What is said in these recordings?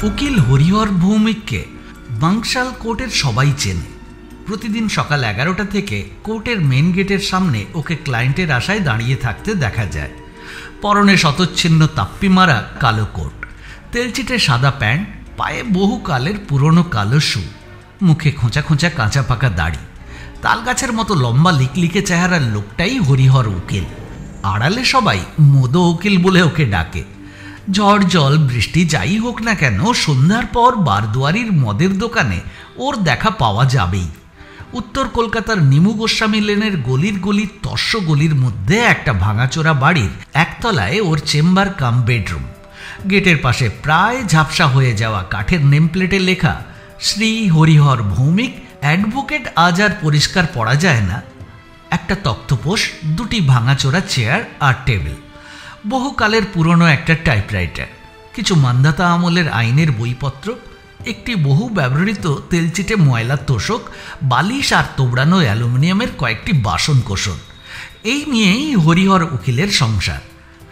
উকিল হরিহর ভৌমিককে বাংশাল কোর্টের সবাই চেনে। প্রতিদিন সকাল 11টা থেকে কোর্টের মেন গেটের সামনে ওকে ক্লায়েন্টের আশায় দাঁড়িয়ে থাকতে দেখা যায়। পরনে শতচ্ছিন্ন তাপ্পি মারা কালো কোট, তেলচিটে সাদা প্যান্ট, পায়ে বহুকালের পুরনো কালো শু, মুখে খোঁচা খোঁচা কাঁচা পাকা দাড়ি, তালগাছের মতো লম্বা লিকলিকে চেহারার লোকটাই হরিহর উকিল। আড়ালে সবাই মোদো উকিল বলে ওকে ডাকে। ঝড় জল বৃষ্টি যাই হোক না কেন, সন্ধ্যার পর বারদুয়ারির মদের দোকানে ওর দেখা পাওয়া যাবেই। উত্তর কলকাতার নিমু গোস্বামী লেনের গলির গলির তস্য গলির মধ্যে একটা ভাঙাচোরা বাড়ির একতলায় ওর চেম্বার কাম বেডরুম। গেটের পাশে প্রায় ঝাপসা হয়ে যাওয়া কাঠের নেমপ্লেটে লেখা শ্রী হরিহর ভৌমিক অ্যাডভোকেট। আজ আর পরিষ্কার পড়া যায় না। একটা তক্তপোষ, দুটি ভাঙাচোরা চেয়ার আর টেবিল, বহুকালের পুরনো একটা টাইপরাইটার, কিছু মান্ধাতা আমলের আইনের বইপত্র, একটি বহু ব্যবহৃত তেলচিটে ময়লা তোষক, বালিশ আর তোবড়ানো অ্যালুমিনিয়ামের কয়েকটি বাসন কোসন। এই নিয়েই হরিহর উকিলের সংসার।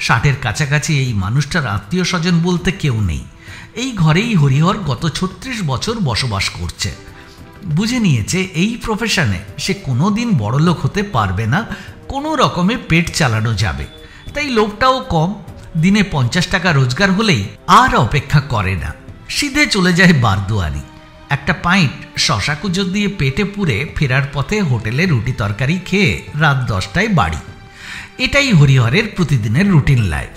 60-এর কাছাকাছি এই মানুষটার আত্মীয় স্বজন বলতে কেউ নেই। এই ঘরেই হরিহর গত 36 বছর বসবাস করছে। বুঝে নিয়েছে এই প্রফেশনে সে কোনো দিন বড়লোক হতে পারবে না, কোনো রকমে পেট চালানো যাবে। তাই লোভটাও কম। দিনে 50 টাকা রোজগার হলেই আর অপেক্ষা করে না, সিধে চলে যায় বারদুয়ারি। একটা পাইট শশা কুচো দিয়ে পেটে পুরে ফেরার পথে হোটেলে রুটি তরকারি খেয়ে রাত 10টায় বাড়ি। এটাই হরিহরের প্রতিদিনের রুটিন লাইফ।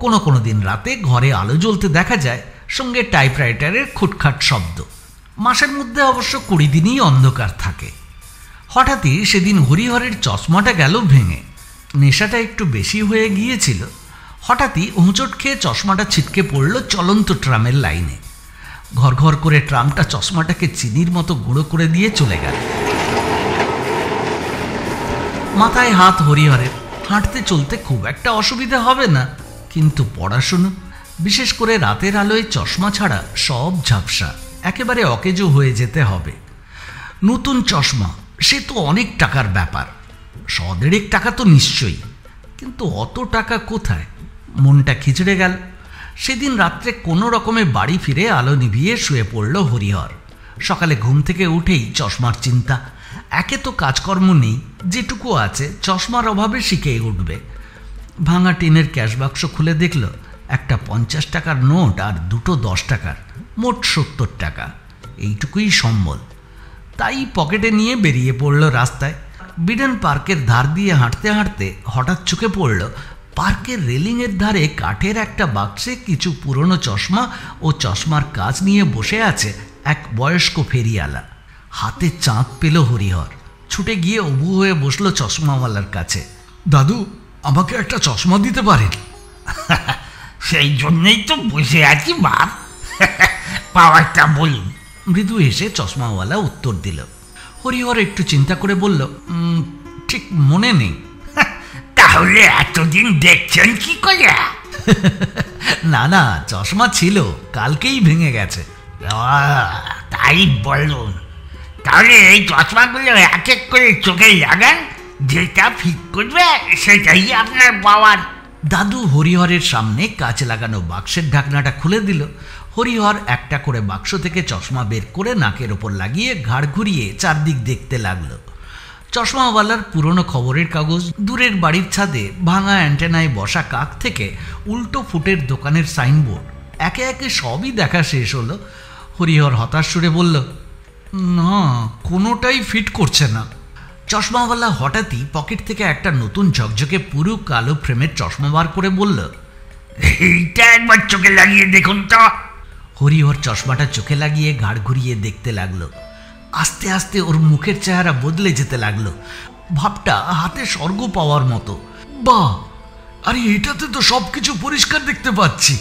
কোনো দিন রাতে ঘরে আলো জ্বলতে দেখা যায়, সঙ্গে টাইপরাইটারের খুটখাট শব্দ। মাসের মধ্যে অবশ্য 20 দিনই অন্ধকার থাকে। হঠাৎই সেদিন হরিহরের চশমাটা গেল ভেঙে। নেশাটা একটু বেশি হয়ে গিয়েছিল। হঠাৎই হোঁচট খেয়ে চশমাটা ছিটকে পড়ল চলন্ত ট্রামের লাইনে। ঘর ঘর করে ট্রামটা চশমাটাকে চিনির মতো গুঁড়ো করে দিয়ে চলে গেল। মাথায় হাত হরিহরের। হাঁটতে চলতে খুব একটা অসুবিধা হবে না, কিন্তু পড়াশুনো, বিশেষ করে রাতের আলোয় চশমা ছাড়া সব ঝাপসা, একেবারে অকেজো হয়ে যেতে হবে। নতুন চশমা, সে তো অনেক টাকার ব্যাপার। 100-1.5 টাকা তো নিশ্চয়ই, কিন্তু অত টাকা কোথায়? মনটা খিচড়ে গেল। সেদিন রাত্রে কোনো রকমে বাড়ি ফিরে আলো নিভিয়ে শুয়ে পড়ল হরিহর। সকালে ঘুম থেকে উঠেই চশমার চিন্তা। একে তো কাজকর্ম নেই, যেটুকু আছে চশমার অভাবে শিখেই উঠবে। ভাঙা টিনের ক্যাশ বাক্স খুলে দেখল একটা 50 টাকার নোট আর দুটো 10 টাকার, মোট 70 টাকা। এইটুকুই সম্বল। তাই পকেটে নিয়ে বেরিয়ে পড়ল রাস্তায়। বিডেন পার্কের ধার দিয়ে হাঁটতে হাঁটতে হঠাৎ চোখে পড়ল পার্কের রেলিংয়ের ধারে কাঠের একটা বাক্সে কিছু পুরনো চশমা ও চশমার কাজ নিয়ে বসে আছে এক বয়স্ক ফেরিওয়ালা। হাতে চাঁদ পেল হরিহর। ছুটে গিয়ে অবু হয়ে বসলো চশমাওয়ালার কাছে। দাদু, আমাকে একটা চশমা দিতে পারেন? সেই জন্যই তো বসে আছি বাপ, পাওয়ারটা বলুন। মৃদু হেসে চশমাওয়ালা উত্তর দিল। হরিহর একটু চিন্তা করে বলল, ঠিক মনে নেই। তাহলে এতদিন দেখছেন কি করে? না, চশমা ছিল, কালকেই ভেঙে গেছে। তাই বলুন। তাহলে এই চশমাগুলো এক এক করে চোখে লাগান, যেটা ফিট করবে সেটাই আপনার পাওয়ার। দাদু হরিহরের সামনে কাঁচ লাগানো বাক্সের ঢাকনাটা খুলে দিল। হরিহর একটা করে বাক্স থেকে চশমা বের করে নাকের ওপর লাগিয়ে ঘাড় ঘুরিয়ে চারদিক দেখতে লাগলো। চশমাওয়ালার পুরনো খবরের কাগজ, দূরের বাড়ির ছাদে ভাঙা অ্যান্টেনায় বসা কাক থেকে উল্টো ফুটের দোকানের সাইনবোর্ড, একে একে সবই দেখা শেষ হলো। হরিহর হতাশ সুরে বলল, না, কোনোটাই ফিট করছে না। চশমাওয়ালা হঠাৎই পকেট থেকে একটা নতুন ঝকঝকে পুরো কালো ফ্রেমের চশমা বার করে বলল, এইটা একবার চোখে লাগিয়ে দেখুন তো। হরিহর চশমাটা চোখে লাগিয়ে ঘাড় ঘুরিয়ে দেখতে লাগলো। আস্তে আস্তে ওর মুখের চেহারা বদলে যেতে লাগলো। ভাবটা হাতে স্বর্গ পাওয়ার মতো। বাহ, আরে এটাতে তো সবকিছু পরিষ্কার দেখতে পাচ্ছি।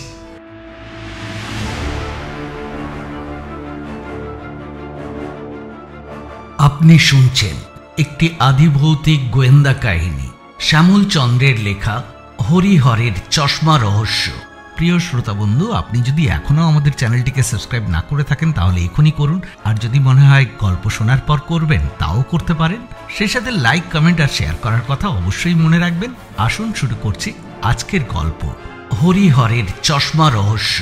আপনি শুনছেন একটি আদিভৌতিক গোয়েন্দা কাহিনী, শ্যামল চন্দ্রের লেখা হরিহরের চশমা রহস্য। প্রিয় শ্রোতা বন্ধু, আপনি যদি এখনও আমাদের চ্যানেলটিকে সাবস্ক্রাইব না করে থাকেন তাহলে এখনই করুন। আর যদি মনে হয় গল্প শোনার পর করবেন, তাও করতে পারেন। সেই সাথে লাইক, কমেন্ট আর শেয়ার করার কথা অবশ্যই মনে রাখবেন। আসুন শুরু করছি আজকের গল্প, হরিহরের চশমা রহস্য।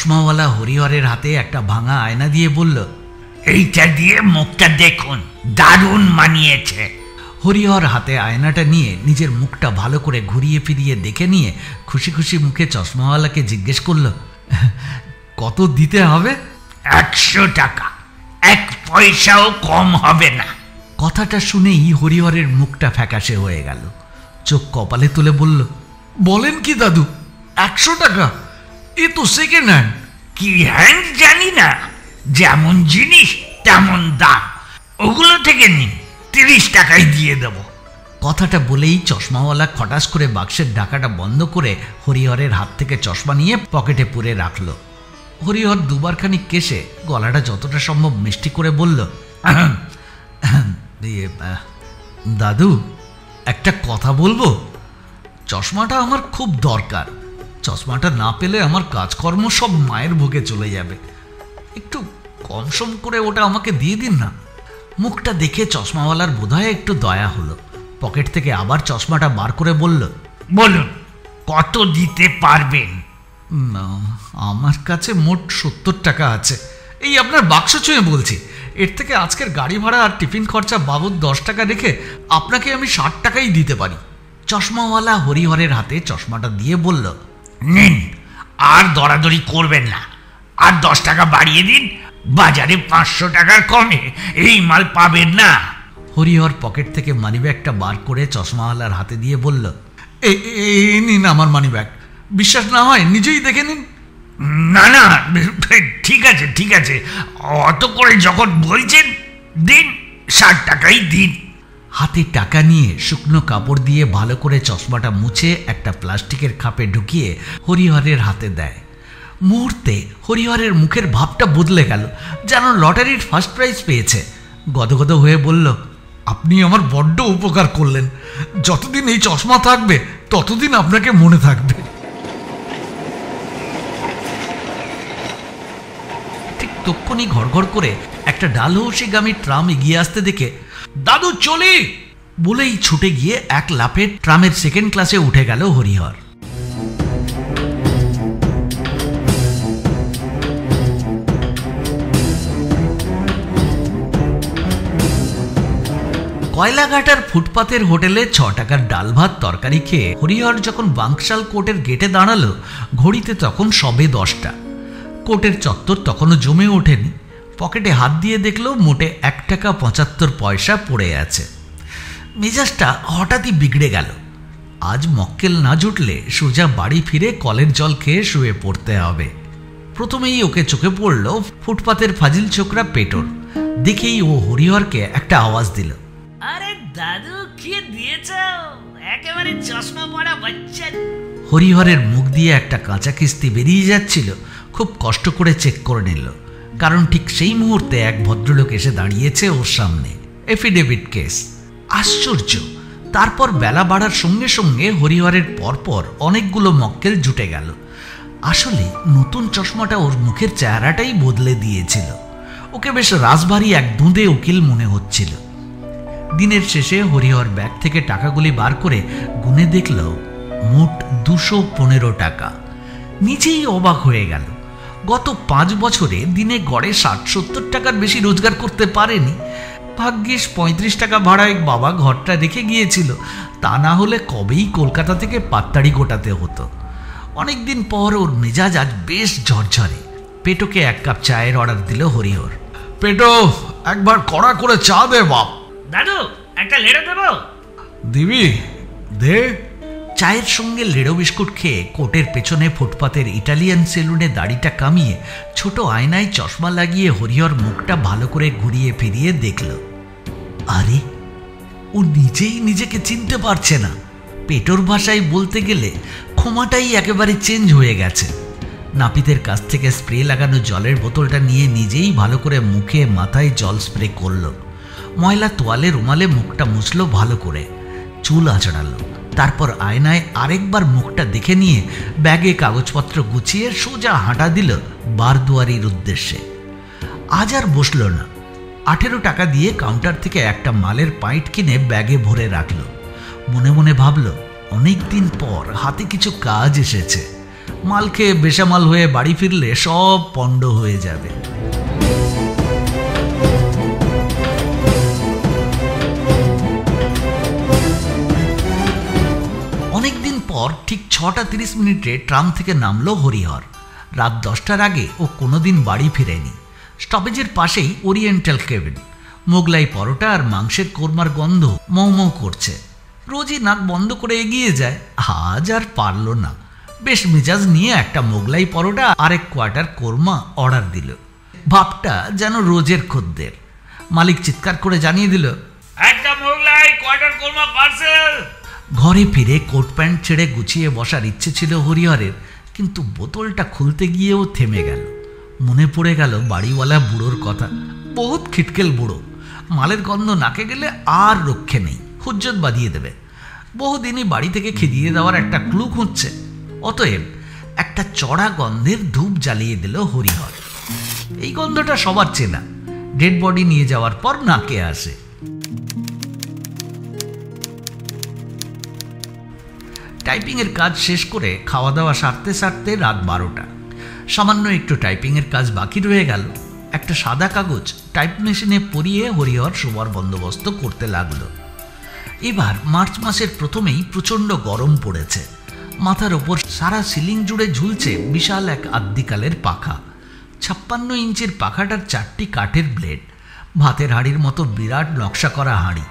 চশমাওয়ালা হরিহরের হাতে একটা ভাঙা আয়না দিয়ে বলল, এইটা দিয়ে মুখটা দেখুন, দারুণ মানিয়েছে। হরিহর হাতে আয়নাটা নিয়ে নিজের মুখটা ভালো করে ঘুরিয়ে ফিরিয়ে দেখে নিয়ে খুশি খুশি মুখে চশমাওয়ালাকে জিজ্ঞেস করল, কত দিতে হবে? 100 টাকা, 1 পয়সাও কম হবে না। কথাটা শুনেই হরিহরের মুখটা ফ্যাকাশে হয়ে গেল। চোখ কপালে তুলে বলল, বলেন কি দাদু, 100 টাকা? এ তো সেকেন্ড হ্যান্ড। কি হ্যান্ড জানি না, যেমন জিনিস তেমন দাম। ওগুলো থেকে নিন, 30 টাকায় দিয়ে দেব। কথাটা বলেই চশমাওয়ালা খটাস করে বাক্সের ঢাকাটা বন্ধ করে হরিহরের হাত থেকে চশমা নিয়ে পকেটে পুরে রাখল। হরিহর দুবারখানি কেশে গলাটা যতটা সম্ভব মিষ্টি করে বলল, দাদু, একটা কথা বলবো? চশমাটা আমার খুব দরকার। চশমাটা না পেলে আমার কাজকর্ম সব মায়ের ভোগে চলে যাবে। একটু কম সম করে ওটা আমাকে দিয়ে দিন না। মুখটা দেখে চশমাওয়ালার বোধহয় একটু দয়া হলো। পকেট থেকে আবার চশমাটা বার করে বলল, বলুন কত দিতে পারবেন? আমার কাছে মোট 70 টাকা আছে। এই আপনার বাক্স ছুঁয়ে বলছি। এর থেকে আজকের গাড়ি ভাড়া আর টিফিন খরচা বাবদ 10 টাকা রেখে আপনাকে আমি 60 টাকাই দিতে পারি। চশমাওয়ালা হরিহরের হাতে চশমাটা দিয়ে বলল, নিন, আর দরাদরি করবেন না। আর 10 টাকা বাড়িয়ে দিন। বাজারে 500 টাকার কমে এই মাল পাবেন না। হরিহর পকেট থেকে মানিব্যাগটা বার করে চশমাওয়ালার হাতে দিয়ে বলল, এই নিন আমার মানিব্যাগ। বিশ্বাস না হয় নিজেই দেখে নিন। না না, ঠিক আছে ঠিক আছে, অত করে যখন বলছেন দিন, 60 টাকাই দিন। হাতে টাকা নিয়ে শুকনো কাপড় দিয়ে ভালো করে চশমাটা মুছে একটা প্লাস্টিকের খাপে ঢুকিয়ে হরিহরের হাতে দেয়। মুহূর্তে হরিহরের মুখের ভাবটা বদলে গেল, যেন লটারির ফার্স্ট প্রাইজ পেয়েছে। গদগদ হয়ে বলল, আপনি আমার বড্ড উপকার করলেন। যতদিন এই চশমা থাকবে ততদিন আপনাকে মনে থাকবে। ঠিক তক্ষুনি ঘড়ঘড় করে একটা ডালহৌসিগামী ট্রাম এগিয়ে আসতে দেখে, দাদু চলি বলেই ছুটে গিয়ে এক লাফে ট্রামের সেকেন্ড ক্লাসে উঠে গেল হরিহর। কয়লাঘাটার ফুটপাতের হোটেলে 6 টাকার ডাল ভাত তরকারি খেয়ে হরিহর যখন বাঙ্কশাল কোর্টের গেটে দাঁড়ালো, ঘড়িতে তখন সবে 10টা। কোর্টের চত্বর তখনও জমে ওঠেনি। পকেটে হাত দিয়ে দেখলো মোটে 1 টাকা 75 পয়সা পড়ে আছে। মেজাজটা হঠাৎই বিগড়ে গেল। আজ মক্কেল না জুটলে সোজা বাড়ি ফিরে কলের জল খেয়ে শুয়ে পড়তে হবে। প্রথমেই ওকে চোখে পড়ল ফুটপাতের ফাজিল ছোকরা পেটোর। দেখেই ও হরিহরকে একটা আওয়াজ দিল, আরে দাদু, কি দিয়েছ? একেবারে চশমা পড়া বাচ্চা। হরিহরের মুখ দিয়ে একটা কাঁচা কিস্তি বেরিয়ে যাচ্ছিল। খুব কষ্ট করে চেক করে নিল, কারণ ঠিক সেই মুহূর্তে এক ভদ্রলোক এসে দাঁড়িয়েছে ওর সামনে। Affidavit case. আশ্চর্য! তারপর বেলা বাড়ার সঙ্গে সঙ্গে হরিহরের পরপর অনেকগুলো মক্কেল জুটে গেল। আসলে নতুন চশমাটা ওর মুখের চেহারাটাই বদলে দিয়েছিল। ওকে বেশ রাজবাড়ি এক দুঁদে উকিল মনে হচ্ছিল। দিনের শেষে হরিহর ব্যাগ থেকে টাকাগুলি বার করে গুনে দেখল মোট 215 টাকা। নিজেই অবাক হয়ে গেল। গত 5 বছরে দিনে গড়ে 60-70 টাকার বেশি রোজগার করতে পারেনি। ভাগ্যিস 35 টাকা ভাড়ায় বাবা ঘরটা রেখে গিয়েছিল, তা না হলে কবেই কলকাতা থেকে পাত্তাড়ি গোটাতে হতো। অনেকদিন পর ওর মেজাজ আজ বেশ ঝরঝরে। পেটোকে 1 কাপ চায়ের অর্ডার দিল হরিহর। পেটো, একবার কড়া করে চা দে বাপ। দাদু, একটা লেড়ে দেবো? দিবি? দে। চায়ের সঙ্গে লেড়ো বিস্কুট খেয়ে কোর্টের পেছনে ফুটপাতের ইটালিয়ান সেলুনে দাড়িটা কামিয়ে ছোট আয়নায় চশমা লাগিয়ে হরিহর মুখটা ভালো করে ঘুরিয়ে ফিরিয়ে দেখল। আরে, ও নিজেই নিজেকে চিনতে পারছে না। পেটোর ভাষায় বলতে গেলে ক্ষমাটাই একেবারে চেঞ্জ হয়ে গেছে। নাপিতের কাছ থেকে স্প্রে লাগানো জলের বোতলটা নিয়ে নিজেই ভালো করে মুখে মাথায় জল স্প্রে করল। ময়লা তোয়ালে রুমালে মুখটা মুছল ভালো করে, চুল আঁচড়ালো। তারপর আয়নায় আরেকবার মুখটা দেখে নিয়ে ব্যাগে কাগজপত্র গুছিয়ে সোজা হাঁটা দিল বারদুয়ারির উদ্দেশ্যে। আজ আর বসল না। 18 টাকা দিয়ে কাউন্টার থেকে একটা মালের পাইট কিনে ব্যাগে ভরে রাখল। মনে মনে ভাবল, অনেক দিন পর হাতে কিছু কাজ এসেছে। মাল খেয়ে বেসামাল হয়ে বাড়ি ফিরলে সব পণ্ড হয়ে যাবে। অনেকদিন পর ঠিক 6:30 ট্রাম থেকে নামলো হরিহর। রাত 10টার আগে ও কোনোদিন বাড়ি ফিরেনি। স্টপেজের পাশেই ওরিয়েন্টাল কেবিন। মোগলাই পরোটা আর মাংসের কোরমার গন্ধ মৌ মৌ করছে। রোজই নাক বন্ধ করে এগিয়ে যায়, আজ আর পারল না। বেশ মেজাজ নিয়ে একটা মোগলাই পরোটা আর 1 কোয়ার্টার কোরমা অর্ডার দিল। ভাবটা যেন রোজের খদ্দের। মালিক চিৎকার করে জানিয়ে দিল, একটা মোগলাই কোয়ার্টার কোরমা পার্সেল। ঘরে ফিরে কোট প্যান্ট ছেড়ে গুছিয়ে বসার ইচ্ছে ছিল হরিহরের, কিন্তু বোতলটা খুলতে গিয়েও থেমে গেল। মনে পড়ে গেল বাড়িওয়ালা বুড়োর কথা। বহুত খিটকেল বুড়ো, মালের গন্ধ নাকে গেলে আর রক্ষে নেই, হুজ্জত বাঁধিয়ে দেবে। বহুদিনই বাড়ি থেকে খেদিয়ে দেওয়ার একটা ক্লু খুঁজছে। অতএব একটা চড়া গন্ধের ধূপ জ্বালিয়ে দিল হরিহর। এই গন্ধটা সবার চেনা, ডেড বডি নিয়ে যাওয়ার পর নাকে আসে। টাইপিংয়ের কাজ শেষ করে খাওয়া দাওয়া সারতে সারতে রাত 12টা। সামান্য একটু টাইপিংয়ের কাজ বাকি রয়ে গেল। একটা সাদা কাগজ টাইপ মেশিনে পরিয়ে হরিহর শোবার বন্দোবস্ত করতে লাগলো। এবার মার্চ মাসের প্রথমেই প্রচণ্ড গরম পড়েছে। মাথার ওপর সারা সিলিং জুড়ে ঝুলছে বিশাল এক আদ্যিকালের পাখা। 56 ইঞ্চির পাখাটার 4টি কাঠের ব্লেড, ভাতের হাঁড়ির মতো বিরাট নকশা করা হাঁড়ি।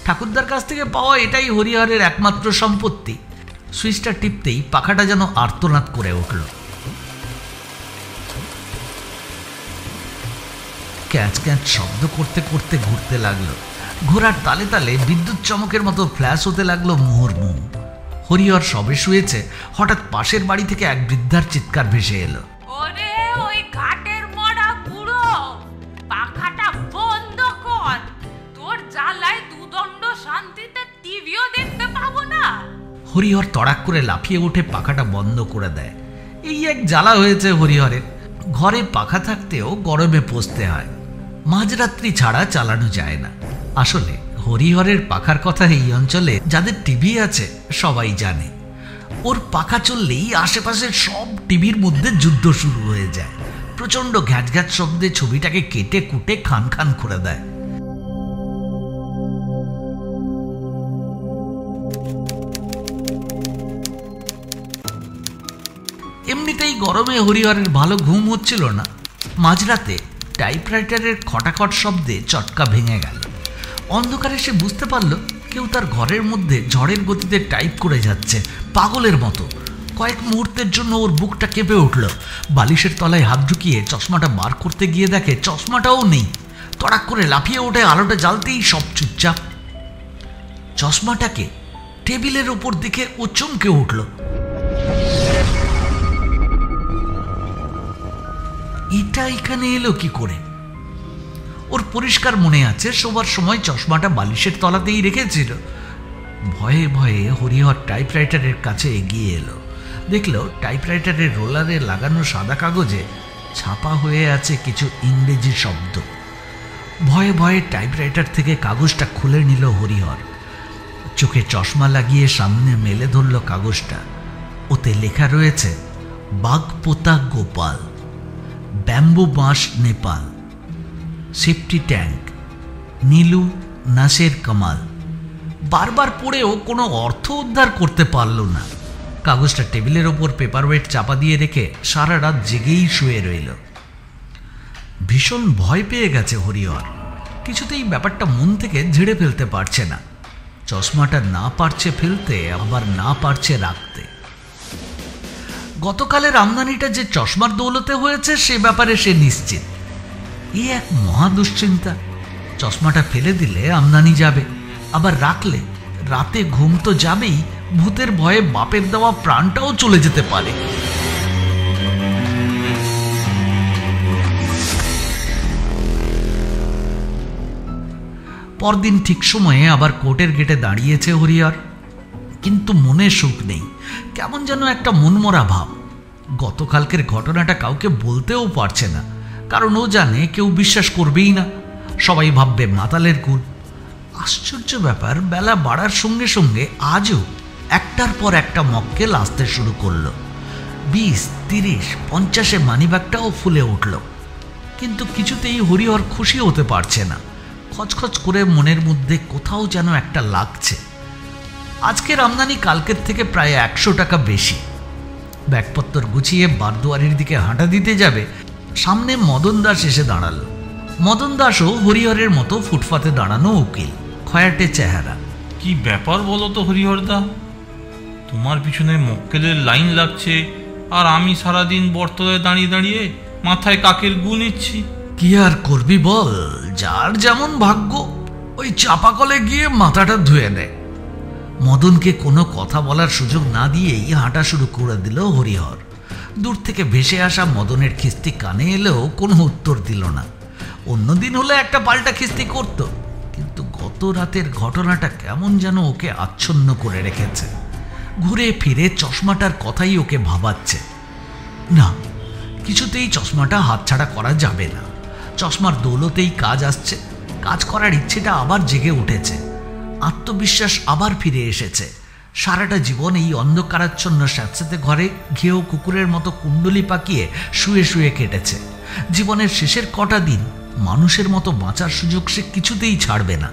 ঠাকুরদার কাছ থেকে পাওয়া এটাই হরিহরের একমাত্র সম্পত্তি। সুইচটা টিপতেই পাখাটা যেন আর্তনাদ করে উঠল। ক্যাঁচ ক্যাঁচ শব্দ করতে করতে ঘুরতে লাগলো। ঘোড়ার তালে তালে বিদ্যুৎ চমকের মতো ফ্ল্যাশ হতে লাগলো মুহুর্মুহু। হরিহর সবে শুয়েছে, হঠাৎ পাশের বাড়ি থেকে এক বৃদ্ধার চিৎকার ভেসে এলো। ওরে ওই ঘাটের মরা বুড়ো, পাখাটা বন্ধ কর, তোর জ্বালায় দুদণ্ড শান্তিতে টিভিও দেখতে পাবো না। হরিহর তড়াক করে লাফিয়ে উঠে পাখাটা বন্ধ করে দেয়। এই এক জ্বালা হয়েছে হরিহরের। ঘরে পাখা থাকতেও গরমে পচতে হয়। মাঝরাত্রি ছাড়া চালানো যায় না। আসলে হরিহরের পাখার কথা এই অঞ্চলে যাদের টিভি আছে সবাই জানে। ওর পাখা চললেই আশেপাশের সব টিভির মধ্যে যুদ্ধ শুরু হয়ে যায়। প্রচণ্ড ঘ্যাঁচ ঘ্যাঁচ শব্দে ছবিটাকে কেটে কুটে খান খান করে দেয়। এমনিতেই গরমে হরিহরের ভালো ঘুম হচ্ছিল না। মাঝরাতে টাইপরাইটারের খটাখট শব্দে চটকা ভেঙে গেল। অন্ধকারে সে বুঝতে পারল কেউ তার ঘরের মধ্যে ঝড়ের গতিতে টাইপ করে যাচ্ছে, পাগলের মতো। কয়েক মুহূর্তের জন্য ওর বুকটা কেঁপে উঠল। বালিশের তলায় হাত ঢুকিয়ে চশমাটা বার করতে গিয়ে দেখে চশমাটাও নেই। তড়াক করে লাফিয়ে ওঠে, আলোটা জ্বালতেই সব চুপচাপ। চশমাটাকে টেবিলের ওপর দেখে ও চমকে উঠল। এটা এখানে এলো কি করে? ওর পরিষ্কার মনে আছে শোবার সময় চশমাটা বালিশের তলাতেই রেখেছিল। ভয়ে ভয়ে হরিহর টাইপরাইটারের কাছে এগিয়ে এলো। দেখলো টাইপরাইটারের রোলারে লাগানো সাদা কাগজে ছাপা হয়ে আছে কিছু ইংরেজি শব্দ। ভয়ে ভয়ে টাইপরাইটার থেকে কাগজটা খুলে নিল হরিহর। চোখে চশমা লাগিয়ে সামনে মেলে ধরল কাগজটা। ওতে লেখা রয়েছে বাগপোতা গোপাল, ব্যাম্বু বাঁশ নেপাল, সেফটি ট্যাঙ্ক, নীলু নাসের কামাল। বারবার পড়েও কোনো অর্থ উদ্ধার করতে পারল না। কাগজটা টেবিলের ওপর পেপার ওয়েট চাপা দিয়ে রেখে সারা রাত জেগেই শুয়ে রইল। ভীষণ ভয় পেয়ে গেছে হরিহর। কিছুতেই ব্যাপারটা মন থেকে ঝেড়ে ফেলতে পারছে না। চশমাটা না পারছে ফেলতে, আবার না পারছে রাখতে। গতকালের আমদানিটা যে চশমার দৌলতে হয়েছে সে ব্যাপারে সে নিশ্চিত। এই এক মহা দুশ্চিন্তা। চশমাটা ফেলে দিলে আমদানি যাবে, আবার রাখলে রাতে ঘুম তো যাবেই, ভূতের ভয়ে বাপের দেওয়া প্রাণটাও চলে যেতে পারে। পরদিন ঠিক সময়ে আবার কোর্টের গেটে দাঁড়িয়েছে হরিহর, কিন্তু মনে সুখ নেই। কেমন যেন একটা মনমরা ভাব। গতকালকের ঘটনাটা কাউকে বলতেও পারছে না, কারণ ও জানে কেউ বিশ্বাস করবেই না। সবাই ভাববে মাতালের কুল। আশ্চর্য ব্যাপার, বেলা বাড়ার সঙ্গে সঙ্গে আজও একটার পর একটা মক্কেল আসতে শুরু করলো। 20, 30, 50 মানিব্যাগটাও ফুলে উঠল, কিন্তু কিছুতেই হরিহর খুশি হতে পারছে না। খচখচ করে মনের মধ্যে কোথাও যেন একটা লাগছে। আজকের আমদানি কালকের থেকে প্রায় 100 টাকা বেশি। ব্যাগপত্তর গুছিয়ে বারদুয়ারির দিকে হাঁটা দিতে যাবে, সামনে মদন দাস এসে দাঁড়ালো। মদন দাসও হরিহরের মতো ফুটপাতে দাঁড়ানো উকিল, খয়াটে চেহারা। কি ব্যাপার বলো তো হরিহরদা, তোমার পিছনে মক্কেলের লাইন লাগছে আর আমি সারাদিন বটতলায় দাঁড়িয়ে দাঁড়িয়ে মাথায় কাকের গু নিচ্ছি। কি আর করবি বল, যার যেমন ভাগ্য, ওই চাপাকলে গিয়ে মাথাটা ধুয়ে নেয়। মদনকে কোনো কথা বলার সুযোগ না দিয়েই হাঁটা শুরু করে দিল হরিহর। দূর থেকে ভেসে আসা মদনের খিস্তি কানে এলেও কোনো উত্তর দিল না। অন্যদিন হলে একটা পাল্টা খিস্তি করত, কিন্তু গত রাতের ঘটনাটা কেমন যেন ওকে আচ্ছন্ন করে রেখেছে। ঘুরে ফিরে চশমাটার কথাই ওকে ভাবাচ্ছে। না, কিছুতেই চশমাটা হাতছাড়া করা যাবে না। চশমার দৌলতেই কাজ আসছে, কাজ করার ইচ্ছেটা আবার জেগে উঠেছে, আত্মবিশ্বাস আবার ফিরে এসেছে। সারাটা জীবন এই অন্ধকারাচ্ছন্ন স্যাঁতস্যাঁতে ঘরে ঘেউ কুকুরের মতো কুণ্ডলি পাকিয়ে শুয়ে শুয়ে কেটেছে। জীবনের শেষের কটা দিন মানুষের মতো বাঁচার সুযোগ সে কিছুতেই ছাড়বে না।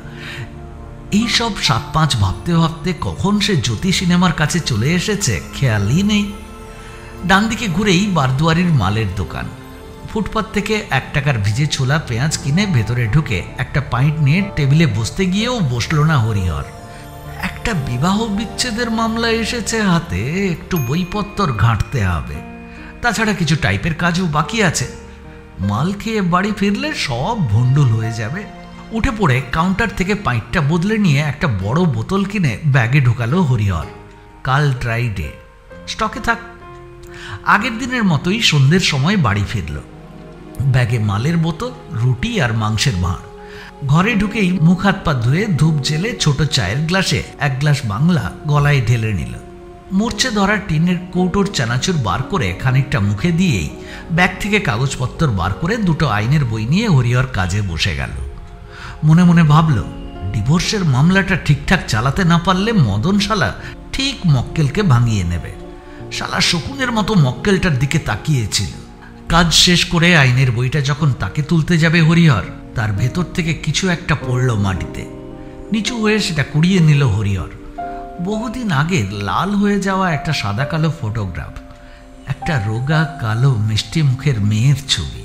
এই সব 7-5 ভাবতে ভাবতে কখন সে জ্যোতি সিনেমার কাছে চলে এসেছে খেয়ালই নেই। ডান দিকে ঘুরেই বারদুয়ারির মালের দোকান। ফুটপাত থেকে 1 টাকার ভিজে ছোলা পেঁয়াজ কিনে ভেতরে ঢুকে একটা পাইট নিয়ে টেবিলে বসতে গিয়েও বসল না হরিহর। একটা বিবাহ বিচ্ছেদের মামলা এসেছে হাতে, একটু বইপত্তর ঘাঁটতে হবে, তাছাড়া কিছু টাইপের কাজও বাকি আছে। মাল খেয়ে বাড়ি ফিরলে সব ভণ্ডুল হয়ে যাবে। উঠে পড়ে কাউন্টার থেকে পাইটটা বদলে নিয়ে একটা বড় বোতল কিনে ব্যাগে ঢোকালো হরিহর। কাল ড্রাই ডে, স্টকে থাক। আগের দিনের মতোই সন্ধ্যের সময় বাড়ি ফিরল। ব্যাগে মালের বোতল, রুটি আর মাংসের ভাঁড়। ঘরে ঢুকেই মুখ হাত পা ধুয়ে ধূপ জেলে ছোট চায়ের গ্লাসে 1 গ্লাস বাংলা গলায় ঢেলে নিল। মরচে ধরা টিনের কৌটোর চানাচুর বার করে খানিকটা মুখে দিয়েই ব্যাগ থেকে কাগজপত্র বার করে 2টো আইনের বই নিয়ে হরিহর কাজে বসে গেল। মনে মনে ভাবল, ডিভোর্সের মামলাটা ঠিকঠাক চালাতে না পারলে মদন শালা ঠিক মক্কেলকে ভাঙিয়ে নেবে। শালা শকুনের মতো মক্কেলটার দিকে তাকিয়েছিল। কাজ শেষ করে আইনের বইটা যখন তাকে তুলতে যাবে হরিহর, তার ভেতর থেকে কিছু একটা পড়ল মাটিতে। নিচু হয়ে সেটা কুড়িয়ে নিল হরিহর। বহুদিন আগের লাল হয়ে যাওয়া একটা সাদা কালো ফটোগ্রাফ, একটা রোগা কালো মিষ্টি মুখের মেয়ের ছবি।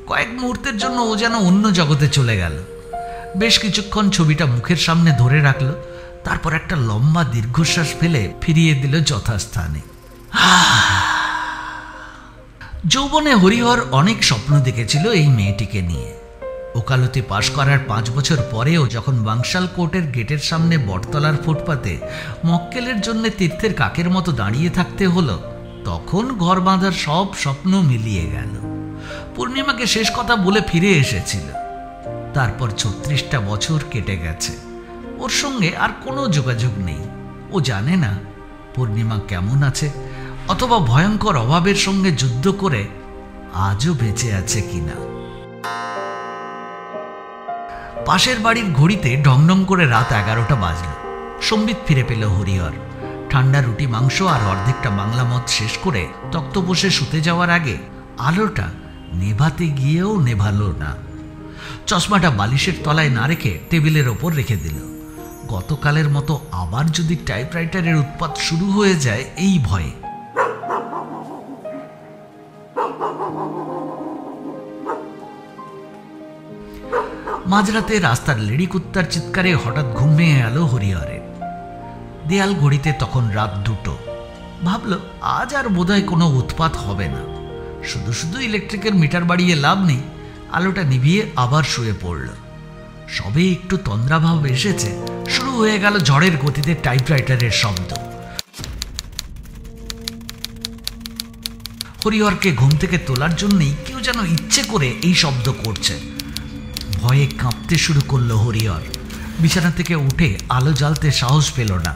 কয়েক মুহূর্তের জন্য ও যেন অন্য জগতে চলে গেল। বেশ কিছুক্ষণ ছবিটা মুখের সামনে ধরে রাখলো, তারপর একটা লম্বা দীর্ঘশ্বাস ফেলে ফিরিয়ে দিল যথাস্থানে। যৌবনে হরিহর অনেক স্বপ্ন দেখেছিল এই মেয়েটিকে নিয়ে। ওকালতি পাশ করার 5 বছর পরেও যখন বাংশাল কোর্টের গেটের সামনে বটতলার ফুটপাতে মক্কেলের জন্য তীর্থের কাকের মতো দাঁড়িয়ে থাকতে হলো, তখন ঘর বাঁধার সব স্বপ্ন মিলিয়ে গেল। পূর্ণিমাকে শেষ কথা বলে ফিরে এসেছিল। তারপর 36টা বছর কেটে গেছে। ওর সঙ্গে আর কোনো যোগাযোগ নেই। ও জানে না পূর্ণিমা কেমন আছে, অথবা ভয়ঙ্কর অভাবের সঙ্গে যুদ্ধ করে আজও বেঁচে আছে কিনা। পাশের বাড়ির ঘড়িতে ঢংঢং করে রাত 11টা বাজল। সম্বিত ফিরে পেল হরিহর। ঠান্ডা রুটি মাংস আর অর্ধেকটা বাংলা মদ শেষ করে তক্ত বসে শুতে যাওয়ার আগে আলোটা নেভাতে গিয়েও নেভালো না। চশমাটা বালিশের তলায় না রেখে টেবিলের ওপর রেখে দিল। গতকালের মতো আবার যদি টাইপরাইটারের উৎপাত শুরু হয়ে যায় এই ভয়ে। মাঝরাতে রাস্তার লেডি কুত্তার চিৎকারে হঠাৎ ঘুম ভেঙে এল হরিহরের। দেয়াল ঘড়িতে তখন রাত 2টো। ভাবল আজ আর বোধহয় কোনো উৎপাত হবে না। শুধু শুধু ইলেকট্রিকের মিটার বাড়িয়ে লাভ নেই। আলোটা নিভিয়ে আবার শুয়ে পড়ল। সবে একটু তন্দ্রাভাব এসেছে, শুরু হয়ে গেল ঝড়ের গতিতে টাইপরাইটারের শব্দ। হরিহরকে ঘুম থেকে তোলার জন্যই কেউ যেন ইচ্ছে করে এই শব্দ করছে। ভয়ে কাঁপতে শুরু করলো হরিহর। বিছানা থেকে উঠে আলো জ্বালতে সাহস পেল না।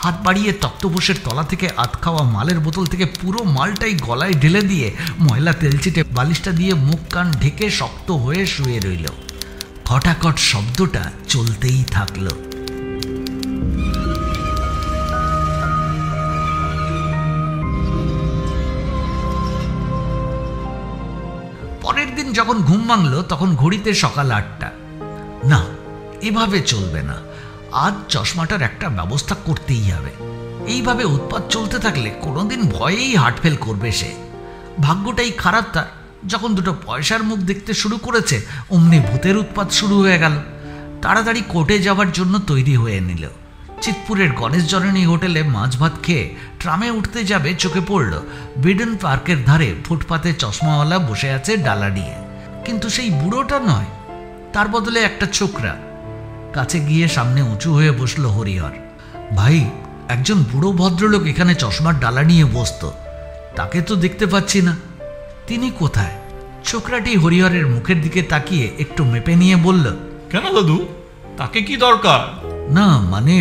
হাত বাড়িয়ে তক্তপোষের তলা থেকে আধখাওয়া মালের বোতল থেকে পুরো মালটাই গলায় ঢেলে দিয়ে ময়লা তেলচিটে বালিশটা দিয়ে মুখ কান ঢেকে শক্ত হয়ে শুয়ে রইল। খটাখট শব্দটা চলতেই থাকল। যখন ঘুম ভাঙল তখন ঘড়িতে সকাল 8টা। না, এভাবে চলবে না, আজ চশমাটার একটা ব্যবস্থা করতেই হবে। এইভাবে উৎপাত চলতে থাকলে কোনোদিন ভয়েই হার্ট ফেল করবে সে। ভাগ্যটাই খারাপ তার, যখন দুটো পয়সার মুখ দেখতে শুরু করেছে অমনি ভূতের উৎপাত শুরু হয়ে গেল। তাড়াতাড়ি কোর্টে যাওয়ার জন্য তৈরি হয়ে নিল। চিতপুরের গণেশ জননী হোটেলে মাছ ভাত খেয়ে ট্রামে উঠতে যাবে, চোখে পড়ল বিডেন পার্কের ধারে ফুটপাতে চশমাওয়ালা বসে আছে ডালা নিয়ে। কিন্তু সেই বুড়োটা নয়, তার বদলে একটা ছোকরা। কাছে গিয়ে সামনে উঁচু হয়ে বসলো হরিহর। ভাই, একজন বুড়ো ভদ্রলোক এখানে চশমার ডালা নিয়ে বসতো, তাকে তো দেখতে পাচ্ছি না, তিনি কোথায়? ছোকরাটি হরিহরের মুখের দিকে তাকিয়ে একটু মেপে নিয়ে বলল, কেন দাদু, তাকে কি দরকার? না মানে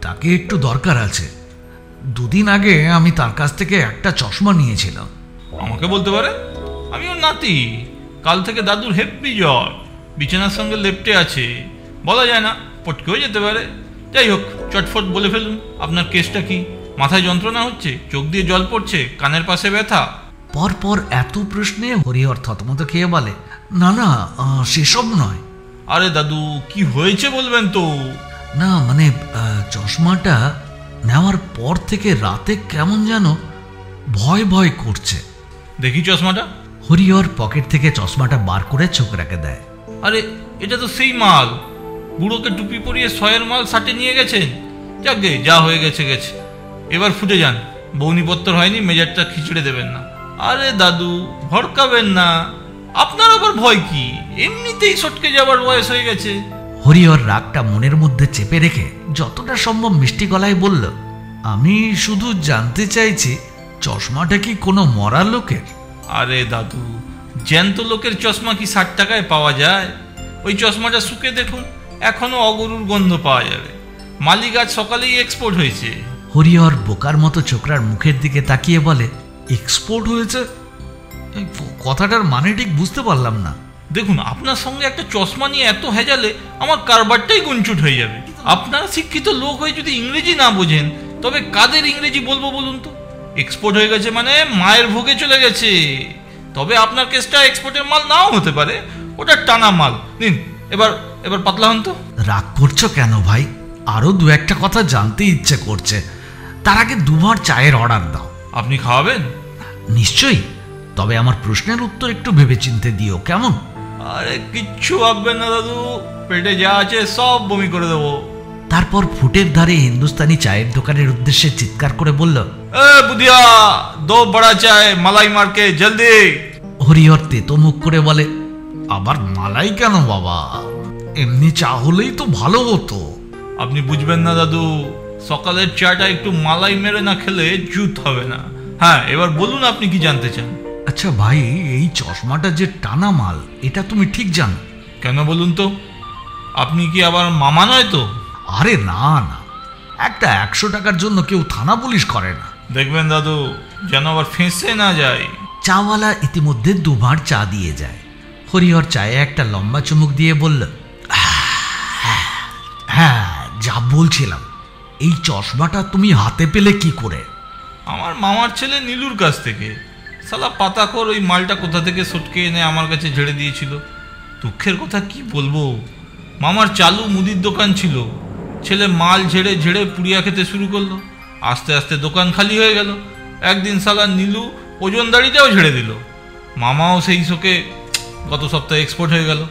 তাকে একটু দরকার আছে। দুদিন আগে আমি তার কাছ থেকে একটা চশমা নিয়েছিলাম। আমাকে বলতে পারে, আমি ওর নাতি। কাল থেকে দাদুর হেব্বি জ্বর, বিছানার সঙ্গে লেপ্টে আছে, বলা যায় না, পটকেও যেতে পারে। যাই হোক, চটফট বলে ফেলুন, আপনার কেসটা কি? মাথায় যন্ত্রণা হচ্ছে, চোখ দিয়ে জল পড়ছে, কানের পাশে ব্যথা? পরপর এত প্রশ্নে হরিহর থতমত খেয়ে বলে, না না, সেসব নয়। আরে দাদু, কি হয়েছে বলবেন তো? না মানে চশমাটা নেওয়ার পর থেকে রাতে কেমন যেন ভয় ভয় করছে। দেখি চশমাটা। হরিহর পকেট থেকে চশমাটা বার করে ছোকরাকে দেয়। আরে, এটা তো সেই মাল, বুড়োকে টুপি পরিয়ে 100-এর মাল সাটে নিয়ে গেছেন। যাকে যা হয়ে গেছে গেছে, এবার ফুটে যান। বৌনিপত্তর হয়নি, মেজাজটা খিচড়ে দেবেন না। আরে দাদু, ভড়কাবেন না, আপনার আবার ভয় কি? এমনিতেই সটকে যাবার বয়স হয়ে গেছে। হরিহর রাগটা মনের মধ্যে চেপে রেখে যতটা সম্ভব মিষ্টি গলায় বলল, আমি শুধু জানতে চাইছি চশমাটা কি কোনো মরা লোকের? আরে দাদু, জ্যান্ত লোকের চশমা কি 60 টাকায় পাওয়া যায়? ওই চশমাটা শুকে দেখুন, এখনো অগরুর গন্ধ পাওয়া যাবে। মালিক আজ সকালেই এক্সপোর্ট হয়েছে। হরিহর বোকার মতো ছোকরার মুখের দিকে তাকিয়ে বলে, এক্সপোর্ট হয়েছে? এই কথাটার মানে ঠিক বুঝতে পারলাম না। দেখুন, আপনার সঙ্গে একটা চশমা নিয়ে এত হেজালে আমার কারবারটাই গুঞ্চুট হয়ে যাবে। আপনারা শিক্ষিত লোক হয়ে যদি ইংরেজি না বোঝেন, তবে কাদের ইংরেজি বলবো বলুন তো? এক্সপোর্ট হয়ে গেছে মানে মায়ের ভোগে চলে গেছে। তবে আপনার কেসটা এক্সপোর্টের মাল নাও হতে পারে, ওটা টানা মাল। নিন, এবার পাতলা হন তো। রাগ করছো কেন ভাই? আরো দু একটা কথা জানতে ইচ্ছে করছে। তার আগে দুবার চায়ের অর্ডার দাও। আপনি খাওয়াবেন? নিশ্চয়ই, তবে আমার প্রশ্নের উত্তর একটু ভেবেচিন্তে দিও, কেমন? আরে কিচ্ছু ভাববেন না দাদু, পেটে যা আছে সব বমি করে দেবো। তারপর ফুটের ধারে হিন্দুস্তানি চায়ের দোকানের উদ্দেশ্যে চিৎকার করে বলল, এ বুধিয়া, 2 বড়া চায়, মালাই মারকে জলদি। হরিহর তেতো মুখ করে বলে, আবার মালাই কেন বাবা? এমনি চা হলেই তো ভালো হতো। আপনি বুঝবেন না দাদু, সকালের চাটা একটু মালাই মেরে না খেলে জুত হবে না। হ্যাঁ, এবার বলুন আপনি কি জানতে চান? আচ্ছা ভাই, এই চশমাটা যে টানা মাল, এটা তুমি ঠিক জানো? কেন বলুন তো? আপনি কি আবার মামা নয় তো? আরে না না, একটা 100 টাকার জন্য কেউ থানা পুলিশ করে না। দেখবেন দাদু, যেন আবার ফেঁসে না যায়। চাওয়ালা ইতিমধ্যে দুবার চা দিয়ে যায়। হরিহর চায়ে একটা লম্বা চুমুক দিয়ে বলল, হ্যাঁ, যা বলছিলাম, এই চশমাটা তুমি হাতে পেলে কি করে? আমার মামার ছেলে নীলুর কাছ থেকে। শালা পাতাখোর ওই মালটা কোথা থেকে সটকে এনে আমার কাছে ঝেড়ে দিয়েছিল। দুঃখের কথা কি বলবো, মামার চালু মুদির দোকান ছিল, ছেলে মাল ঝেড়ে ঝেড়ে পুড়িয়া খেতে শুরু করলো। আস্তে আস্তে দোকান খালি হয়ে গেল। একদিন শালা নীলু ওজনদারিটাও ঝেড়ে দিল। মামাও সেই শোকে গত সপ্তাহে এক্সপোর্ট হয়ে গেল।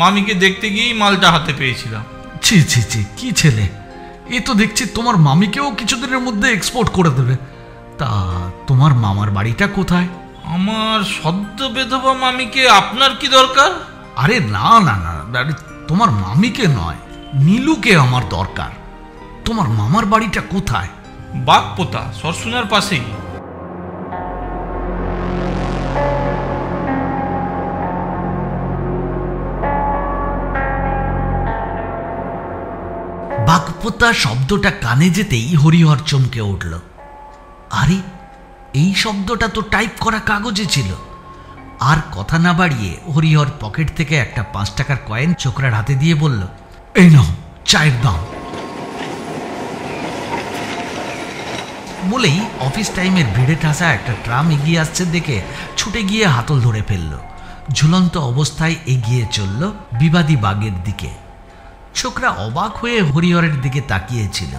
মামিকে দেখতে গিয়েই মালটা হাতে পেয়েছিলাম। ছি ছি ছি, কি ছেলে! এ তো দেখছি তোমার মামিকেও কিছুদিনের মধ্যে এক্সপোর্ট করে দেবে। তা তোমার মামার বাড়িটা কোথায়? আমার সদ্য বেধবা মামিকে আপনার কি দরকার? আরে না না না, তোমার মামিকে নয়, নীলুকে আমার দরকার। তোমার মামার বাড়িটা কোথায়? বাগপোতা, সরসুনার পাশেই। বাগপোতা শব্দটা কানে যেতেই হরিহর চমকে উঠল। আরে, এই শব্দটা তো টাইপ করা কাগজে ছিল। আর কথা না বাড়িয়ে হরিহর পকেট থেকে একটা 5 টাকার কয়েন ছোকরার হাতে দিয়ে বলল, এই নাও চায়ের দাম। বলেই অফিস টাইমের ভিড়ে ঠাসা একটা ট্রাম এগিয়ে আসছে দেখে ছুটে গিয়ে হাতল ধরে ফেলল। ঝুলন্ত অবস্থায় এগিয়ে চলল বিবাদী বাগের দিকে। ছোকরা অবাক হয়ে হরিহরের দিকে তাকিয়েছিল।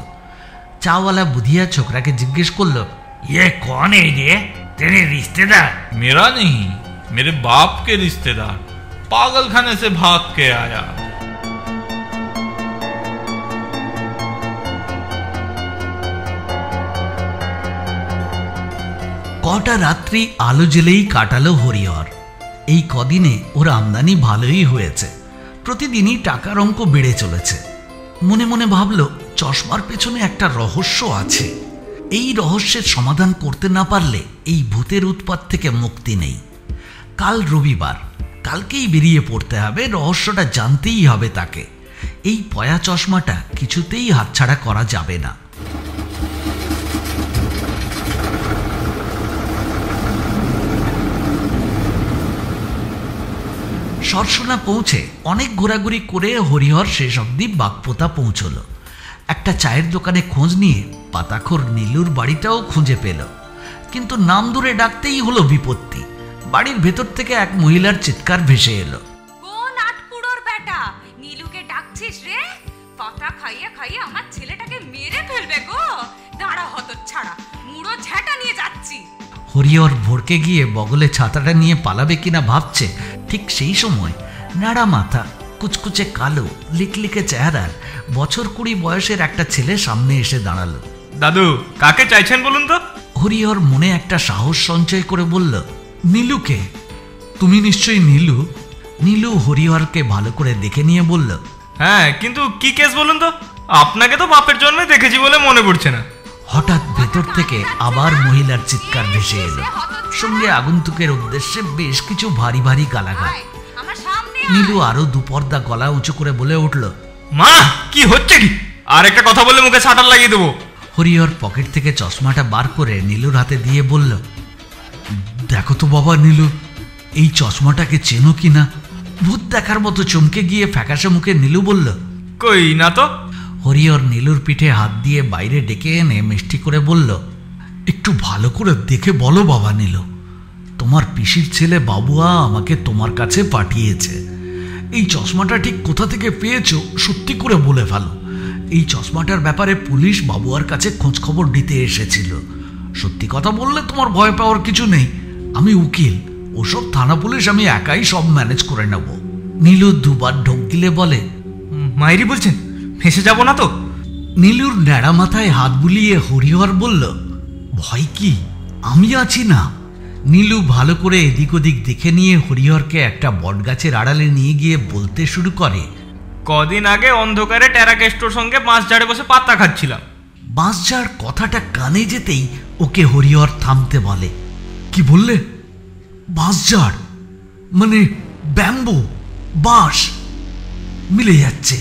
চাওয়ালা বুধিয়া ছোকরাকে জিজ্ঞেস করল, ये कौन है ये? तेरे रिश्तेदार? मेरा नहीं, मेरे बाप के रिश्तेदार। पागल खाने से भाग के आया। কটা রাত্রি আলো জেলেই কাটালো হরিহর। এই কদিনে ওর আমদানি ভালোই হয়েছে, প্রতিদিনই টাকার অঙ্ক বেড়ে চলেছে। মনে মনে ভাবল, চশমার পেছনে একটা রহস্য আছে। এই রহস্যের সমাধান করতে না পারলে এই ভূতের উৎপাত থেকে মুক্তি নেই। কাল রবিবার, কালকেই বেরিয়ে পড়তে হবে, রহস্যটা জানতেই হবে তাকে। এই পয়া চশমাটা কিছুতেই হাতছাড়া করা যাবে না। সরসোনা পৌঁছে অনেক ঘোরাঘুরি করে হরিহর শেষ অবধি বাগপোতা পৌঁছল। একটা চায়ের দোকানে খোঁজ নিয়ে পাতাখোর নীলুর বাড়িটাও খুঁজে পেল, কিন্তু নাম ধরে ডাকতেই হলো বিপত্তি। বাড়ির ভেতর থেকে এক মহিলার চিৎকার ভেসে এলো, কোন আটপুরোর বেটা, নীলুকে ডাকছিস রে? পাতা খাইয়ে খাইয়ে আমার ছেলেটাকে মেরে ফেলবে গো। দাঁড়া হতচ্ছাড়া, মুড়ো ঝাঁটা নিয়ে যাচ্ছি। হরিহর ভরকে গিয়ে বগলে ছাতাটা নিয়ে পালাবে কিনা ভাবছে, ঠিক সেই সময় নাড়া মাথা, কুচকুচে কালো, লিকলিকে চেহারার, বছর 20 বয়সের একটা ছেলে সামনে এসে দাঁড়ালো। দাদু, কাকে চাইছেন বলুন তো? হরিহর মনে একটা সাহস সঞ্চয় করে বলল, নীলুকে। তুমি নিশ্চয়ই নীলু? নীলু হরিহরকে ভালো করে দেখে নিয়ে বলল, হ্যাঁ, কিন্তু কি কেস বলুন তো? আপনাকে তো বাপের জন্মে দেখেছি বলে মনে পড়ছে না। হঠাৎ ভেতর থেকে আবার মহিলার চিৎকার ভেসে এলো, সঙ্গে আগন্তুকের উদ্দেশ্যে বেশ কিছু ভারী ভারী গালাগাল। আমার সামনে নীলু আরো দুপর্দা গলা উঁচু করে বলে উঠল, মা, কি হচ্ছে কি? আর একটা কথা বললে মুখে ছাটার লাগিয়ে দেবো। হরিহর পকেট থেকে চশমাটা বার করে নীলুর হাতে দিয়ে বলল, দেখো তো বাবা নীলু, এই চশমাটাকে চেনো কিনা? ভূত দেখার মতো চমকে গিয়ে ফ্যাকাশে মুখে নীলু বলল, কই না তো। হরিহর নীলুর পিঠে হাত দিয়ে বাইরে ডেকে এনে মিষ্টি করে বলল, একটু ভালো করে দেখে বলো বাবা নীলু, তোমার পিসির ছেলে বাবুয়া আমাকে তোমার কাছে পাঠিয়েছে। এই চশমাটা ঠিক কোথা থেকে পেয়েছো সত্যি করে বলে ফেলো। এই চশমাটার ব্যাপারে পুলিশ বাবুয়ার কাছে খোঁজ খবর দিতে এসেছিল। সত্যি কথা বললে তোমার ভয় পাওয়ার কিছু নেই, আমি উকিল, ওসব থানা পুলিশ আমি একাই সব ম্যানেজ করে নেব। নীলু দুবার ঢোক দিলে বলে, মাইরি বলছেন? ফেঁসে যাব না তো? নীলুর ন্যাড়া মাথায় হাত বুলিয়ে হরিহর বলল, ভয় কি, আমি আছি না। নীলু ভালো করে এদিক ওদিক দেখে নিয়ে হরিহরকে একটা বটগাছের আড়ালে নিয়ে গিয়ে বলতে শুরু করে, কদিন আগে অন্ধকারে টেরাকেস্টোর সঙ্গে বাঁশ ঝাড়ে বসে পাত্তা খাচ্ছিলাম। বাঁশঝাড় কথাটা কানে যেতেই ওকে হরিহর থামতে বলে। কি বললে? বাঁশঝাড় মানে ব্যাম্বু, বাঁশ মিলে যাচ্ছে।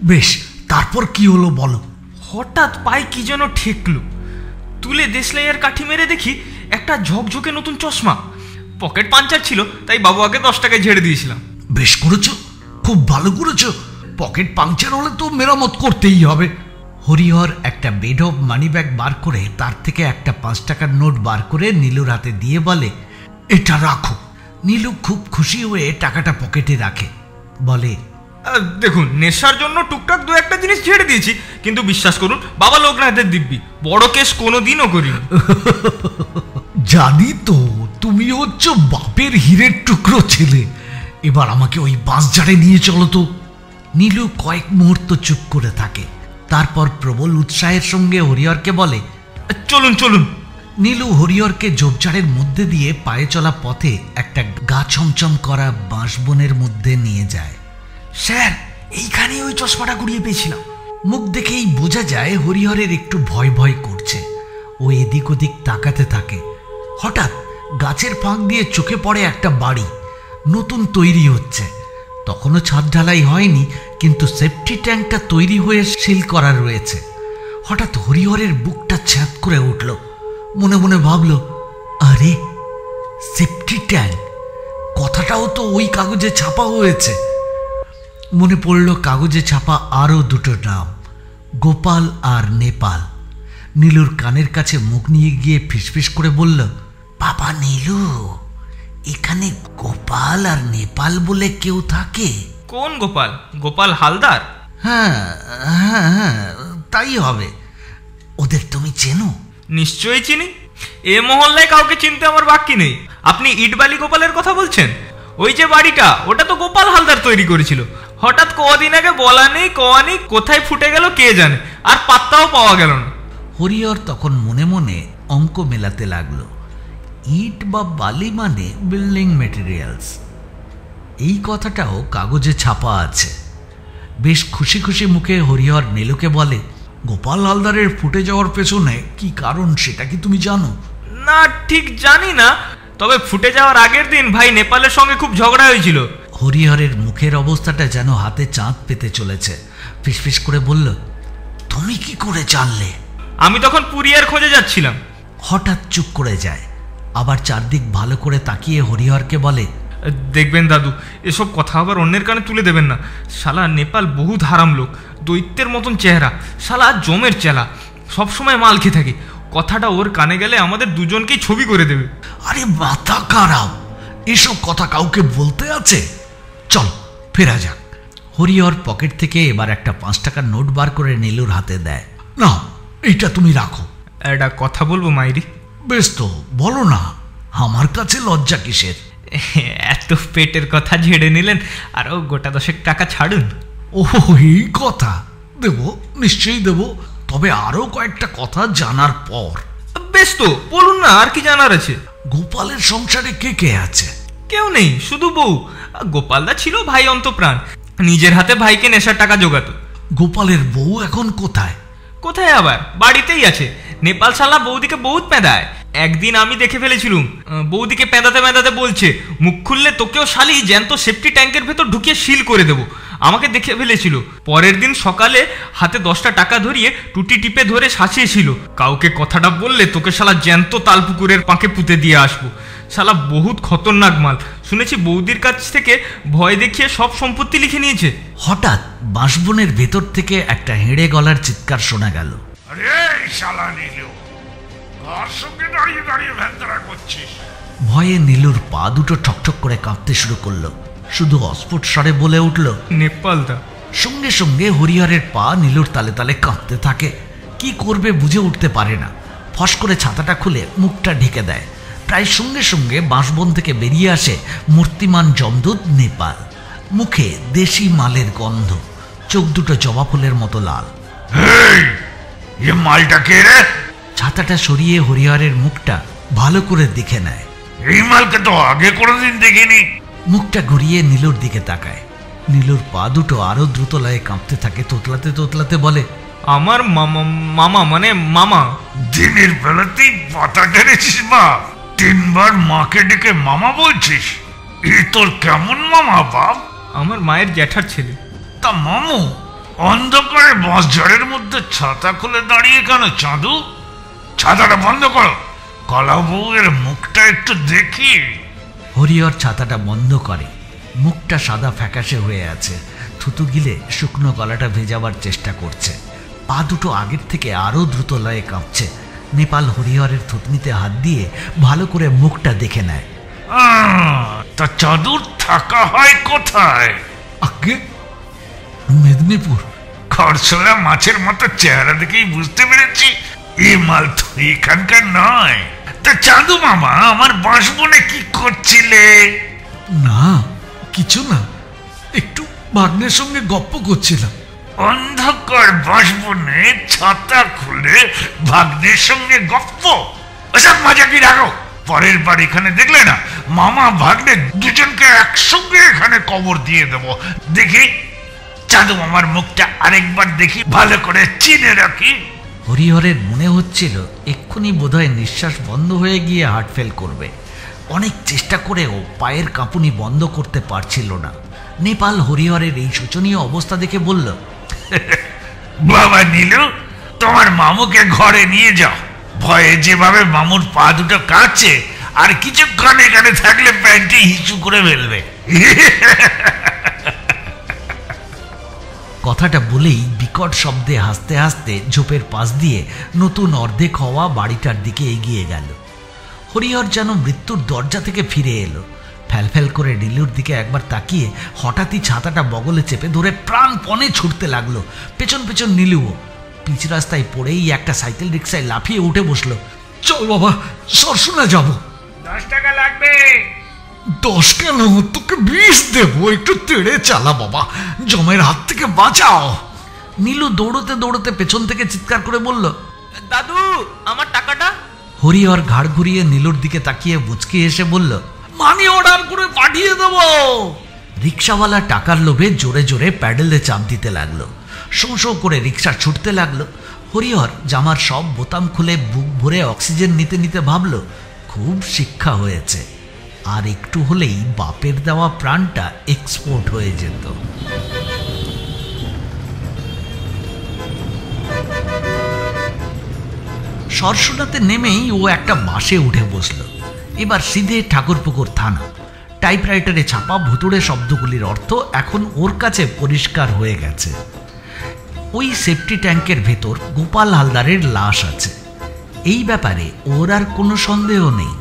বেশ, তারপর কি হলো বলো। হঠাৎ পায়ে কি যেন ঠেকলো, তুলে দেশলাইয়ের কাঠি মেরে দেখি একটা ঝকঝকে নতুন চশমা। পকেট পাঞ্চার ছিল, তাই বাবুয়াকে 10 টাকায় ঝেড়ে দিয়েছিলাম। বেশ করেছো, খুব ভালো করেছো। পকেট পাংচার হলে তো মেরামত করতেই হবে। হরিহর একটা বেড অফ মানি ব্যাগ বার করে তার থেকে একটা 5 টাকার নোট বার করে নীলুর হাতে দিয়ে বলে, এটা রাখো। নীলু খুব খুশি হয়ে টাকাটা পকেটে রাখে, বলে, দেখুন, নেশার জন্য টুকটাক 2-1টা জিনিস ঝেড়ে দিয়েছি, কিন্তু বিশ্বাস করুন বাবা লোকনাথের দিব্যি, বড় কেস কোনোদিনও করিনি। জানি তো, তুমি হচ্ছে বাপের হীরের টুকরো ছেলে। এবার আমাকে ওই বাঁশঝাড়ে নিয়ে চলো তো। নীলু কয়েক মুহূর্ত চুপ করে থাকে, তারপর প্রবল উৎসাহের সঙ্গে হরিহরকে বলে, চলুন চলুন। নীলু হরিহরকে ঝোপঝাড়ের মধ্যে দিয়ে পায়ে চলা পথে একটা গা ছমছম করা বাঁশবনের মধ্যে নিয়ে যায়। স্যার, এইখানেই ওই চশমাটা কুড়িয়ে পেয়েছিলাম। মুখ দেখেই বোঝা যায় হরিহরের একটু ভয় ভয় করছে। ও এদিক ওদিক তাকাতে থাকে। হঠাৎ গাছের ফাঁক দিয়ে চোখে পড়ে একটা বাড়ি, নতুন তৈরি হচ্ছে। তখনও ছাদ ঢালাই হয়নি, কিন্তু সেফটি ট্যাঙ্কটা তৈরি হয়ে সিল করা রয়েছে। হঠাৎ হরিহরের বুকটা ছ্যাঁত করে উঠল। মনে মনে ভাবল, আরে সেফটি ট্যাঙ্ক কথাটাও তো ওই কাগজে ছাপা হয়েছে। মনে পড়ল কাগজে ছাপা আরও 2টো নাম, গোপাল আর নেপাল। নীলুর কানের কাছে মুখ নিয়ে গিয়ে ফিসফিস করে বলল, বাবা নীলু, এখানে গোপাল আর নেপাল বলে কেউ থাকে? কোন গোপাল? গোপাল হালদার? হ্যাঁ হ্যাঁ হ্যাঁ, তাই হবে। ওদের তুমি চেনো? নিশ্চয়ই চিনি। এ মহল্লায় কাউকে চিনতে আমার বাকি নেই। আপনি ইটবালি গোপালের কথা বলছেন? ওই যে বাড়িটা, ওটা তো গোপাল হালদার তৈরি করেছিল। হঠাৎ কদিন আগে বলা নেই কওয়া নেই কোথায় ফুটে গেল কে জানে, আর পাত্তাও পাওয়া গেল না। হরিহর তখন মনে মনে অঙ্ক মেলাতে লাগলো। ইট বা বালি মানে বিল্ডিং মেটেরিয়ালস, এই কথাটাও কাগজে ছাপা আছে। বেশ খুশি খুশি মুখে হরিহর নীলুকে বলে, গোপাল হালদারের ফুটে যাওয়ার পেছনে কি কারণ সেটা কি তুমি জানো? না, ঠিক জানি না, তবে ফুটে যাওয়ার আগের দিন ভাই নেপালের সঙ্গে খুব ঝগড়া হয়েছিল। হরিহরের মুখের অবস্থাটা যেন হাতে চাঁদ পেতে চলেছে। ফিসফিস করে বলল, তুমি কি করে জানলে? আমি তখন পুরিয়ার খোঁজে যাচ্ছিলাম। হঠাৎ চুপ করে যায়, আবার চারদিক ভালো করে তাকিয়ে হরিহরকে বলে, দেখবেন দাদু, এসব কথা আবার অন্যের কানে তুলে দেবেন না। শালা নেপাল বহুত হারাম লোক, দৈত্যের মতন চেহারা, শালা জমের চেলা, সবসময় মাল খেয়ে থাকে। কথাটা ওর কানে গেলে আমাদের দুজনকেই ছবি করে দেবে। আরে মাথা খারাপ, এসব কথা কাউকে বলতে আছে? চল ফেরা যাক। হরিহর পকেট থেকে এবার একটা 5 টাকার নোট বার করে নীলুর হাতে দেয়। না, এইটা তুমি রাখো। একটা কথা বলবো মাইরি? বেশ তো, বলো না, আমার কাছে লজ্জা কিসের? এত পেটের কথা ঝেড়ে নিলেন, আরও গোটা 10 টাকা ছাড়ুন। ও, এই কথা দেব, নিশ্চয়ই দেব, তবে আরো কয়েকটা কথা জানার পর। বেশ তো, বলুন না, আর কি জানার আছে? গোপালের সংসারে কে কে আছে? কেউ নেই, শুধু বউ। গোপালদা ছিল ভাই অন্তপ্রাণ, নিজের হাতে ভাইকে নেশার টাকা জোগাতো। গোপালের বউ এখন কোথায়? কোথায় আবার, বাড়িতেই আছে। নেপাল শালা বৌদিকে বহুত পেঁদায়। একদিন আমি দেখে ফেলেছিলুম, বৌদিকে পেঁদাতে পেঁদাতে বলছে, মুখ খুললে তোকেও শালি জ্যান্ত সেফটি ট্যাঙ্কের ভেতর ঢুকিয়ে সিল করে দেবো। আমাকে দেখে ফেলেছিল। পরের দিন সকালে হাতে 10টা টাকা ধরিয়ে টুটি টিপে ধরে শাসিয়েছিল, কাউকে কথাটা বললে তোকে শালা জ্যান্ত তালপুকুরের পাঁকে পুঁতে দিয়ে আসবো। শালা বহুত খতরনাক মাল। শুনেছি বৌদির কাছ থেকে ভয় দেখিয়ে সব সম্পত্তি লিখে নিয়েছে। হঠাৎ বাঁশবনের ভেতর থেকে একটা হেঁড়ে গলার চিৎকার শোনা গেল। ভয়ে নীলুর পা দুটো ঠকঠক করে কাঁপতে শুরু করলো। শুধু অস্ফুট স্বরে বলে উঠল, নেপালদা। সঙ্গে সঙ্গে হরিহরের পা নীলুর তালে তালে কাঁপতে থাকে। কি করবে বুঝে উঠতে পারে না। ফস করে ছাতাটা খুলে মুখটা ঢেকে দেয়। প্রায় সঙ্গে সঙ্গে বাঁশবন থেকে বেরিয়ে আসে মূর্তিমান যমদূত নেপাল। মুখে দেশি মালের গন্ধ, চোখ দুটো জবা ফুলের মতো লাল। মালটা কে রে? ছাতাটা সরিয়ে হরিহরের মুখটা ভালো করে দেখে নেয়। এই মালকে তো আগে কোনোদিন দেখিনি। মুখটা ঘুরিয়ে নীলুর দিকে তাকায়। নীলুর পা দুটো আরো দ্রুত লয়ে কাঁপতে থাকে। তোতলাতে তোতলাতে বলে, আমার মামা, মানে মামা। দিনের বেলাতেই পাতা টেনেছিস বা? 3 বার মাকে ডেকে মামা বলছিস? এ তোর কেমন মামা বাপ? আমার মায়ের জ্যাঠার ছেলে। তা মামু অন্ধকারে বাঁশঝাড়ের মধ্যে ছাতা খুলে দাঁড়িয়ে কেন চাঁদু? ছাতাটা বন্ধ করো, কলা বউয়ের মুখটা একটু দেখি। হরিহর ছাতাটা বন্ধ করে। মুখটা সাদা ফ্যাকাশে হয়ে আছে। থুতু গিলে শুকনো গলাটা ভেজাবার চেষ্টা করছে। পা দুটো আগের থেকে আরো দ্রুত লয়ে কাঁপছে। নেপাল হরিহরের থুতনিতে হাত দিয়ে ভালো করে মুখটা দেখে নেয়। তা চাঁদুর থাকা হয় কোথায়? আগে মেদিনীপুর। খরসলা মাছের মতো চেহারা দেখেই বুঝতে পেরেছি এ মাল তো এখানকার নয়। তা চাঁদু মামা আমার বাঁশবনে কি করছিলে? না, কিছু না, একটু ভাগ্নের সঙ্গে গপ্প করছিলাম। অন্ধকার বাঁশবনে ছাতা খুলে ভাগ্নের সঙ্গে গপ্প? ওসব মজা কি রাখো, পরের বার এখানে দেখলে না মামা ভাগ্নে দুজনকে একসঙ্গে এখানে কবর দিয়ে দেবো। দেখি চাঁদু মামার মুখটা আরেকবার দেখি, ভালো করে চিনে রাখি। হরিহরের মনে হচ্ছিল এক্ষুনি বোধহয় নিঃশ্বাস বন্ধ হয়ে গিয়ে হার্ট ফেল করবে। অনেক চেষ্টা করেও পায়ের কাঁপুনি বন্ধ করতে পারছিল না। নেপাল হরিহরের এই শোচনীয় অবস্থা দেখে বলল, বাবা নীলু, তোমার মামুকে ঘরে নিয়ে যাও। ভয়ে যেভাবে মামুর পা দুটো কাঁপছে, আর কিছুক্ষণ এখানে থাকলে প্যান্টে হিচু করে ফেলবে। কথাটা বলেই বিকট শব্দে হাসতে হাসতে ঝোপের পাশ দিয়ে নতুন অর্ধেক হওয়া বাড়িটার দিকে এগিয়ে গেল। হরিহর যেন মৃত্যুর দরজা থেকে ফিরে এলো। ফ্যাল করে নীলুর দিকে একবার তাকিয়ে হঠাৎই ছাতাটা বগলে চেপে ধরে প্রাণপণে ছুটতে লাগলো। পেছন পেছন নীলুও। পিচ রাস্তায় পড়েই একটা সাইকেল রিক্সায় লাফিয়ে উঠে বসলো। চল বাবা, সরসুনা যাব। 10 টাকা লাগবে। 10 কেন, তোকে 20 দেবো। একটু তেড়ে চালা বাবা, জমের হাত থেকে বাঁচাও। নীলু দৌড়তে দৌড়তে পেছন থেকে চিৎকার করে বলল, দাদু আমার টাকাটা। হরিহর ঘাড় ঘুরিয়ে নীলুর দিকে তাকিয়ে মুচকি এসে বলল, মানি অর্ডার করে পাঠিয়ে দেবো। রিক্সাওয়ালা টাকার লোভে জোরে জোরে প্যাডেলে চাপ দিতে লাগলো। শোঁ শোঁ করে রিক্সা ছুটতে লাগলো। হরিহর জামার সব বোতাম খুলে বুক ভরে অক্সিজেন নিতে নিতে ভাবল, খুব শিক্ষা হয়েছে, আর একটু হলেই বাপের দেওয়া প্রাণটা এক্সপোর্ট হয়ে যেত। সরসুনাতে নেমেই ও একটা বাসে উঠে বসল। এবার সিধে ঠাকুরপুকুর থানা। টাইপরাইটারে ছাপা ভুতুড়ে শব্দগুলির অর্থ এখন ওর কাছে পরিষ্কার হয়ে গেছে। ওই সেফটি ট্যাঙ্কের ভেতর গোপাল হালদারের লাশ আছে। এই ব্যাপারে ওর আর কোনো সন্দেহ নেই।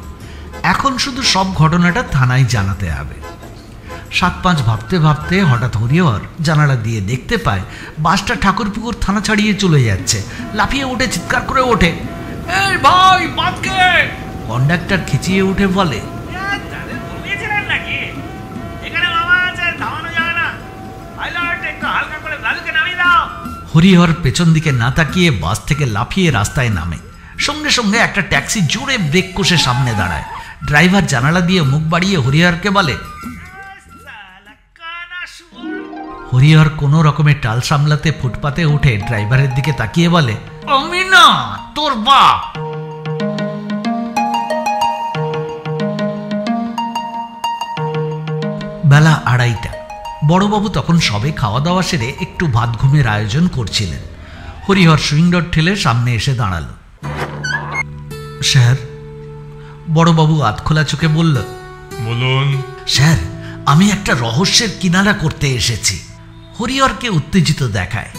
এখন শুধু সব ঘটনাটা থানায় জানাতে হবে। 7-5 ভাবতে ভাবতে হঠাৎ হরিহর জানালা দিয়ে দেখতে পায় বাসটা ঠাকুরপুকুর থানা ছাড়িয়ে চলে যাচ্ছে। লাফিয়ে উঠে চিৎকার করে ওঠে, এই ভাই বাঁধকে। কন্ডাক্টর খিচিয়ে উঠে বলে, তাদের ঘুমিয়েছিলেন নাকি? এখানে মামা আছে, থামানো যাবে না। পাইলট একটু হালকা করে দাদুকে নামিয়ে দাও। হরিহর পেছন দিকে না তাকিয়ে বাস থেকে লাফিয়ে রাস্তায় নামে। সঙ্গে সঙ্গে একটা ট্যাক্সি জোরে ব্রেক কষে সামনে দাঁড়ায়। ড্রাইভার জানালা দিয়ে মুখ বাড়িয়ে হরিহরকে বলে, হরিহর কোনো রকমের টাল সামলাতে ফুটপাতে উঠে ড্রাইভারের দিকে তাকিয়ে বলে, আমি না, তোর বাপ। বেলা 2:30। বড়বাবু তখন সবে খাওয়া দাওয়া সেরে একটু ভাত ঘুমের আয়োজন করছিলেন। হরিহর সুইং ডোর ঠেলে সামনে এসে দাঁড়ালো। স্যার। বড়বাবু আধখোলা চোখে বলল, বলুন। স্যার, আমি একটা রহস্যের কিনারা করতে এসেছি। হরিহরকে উত্তেজিত দেখায়।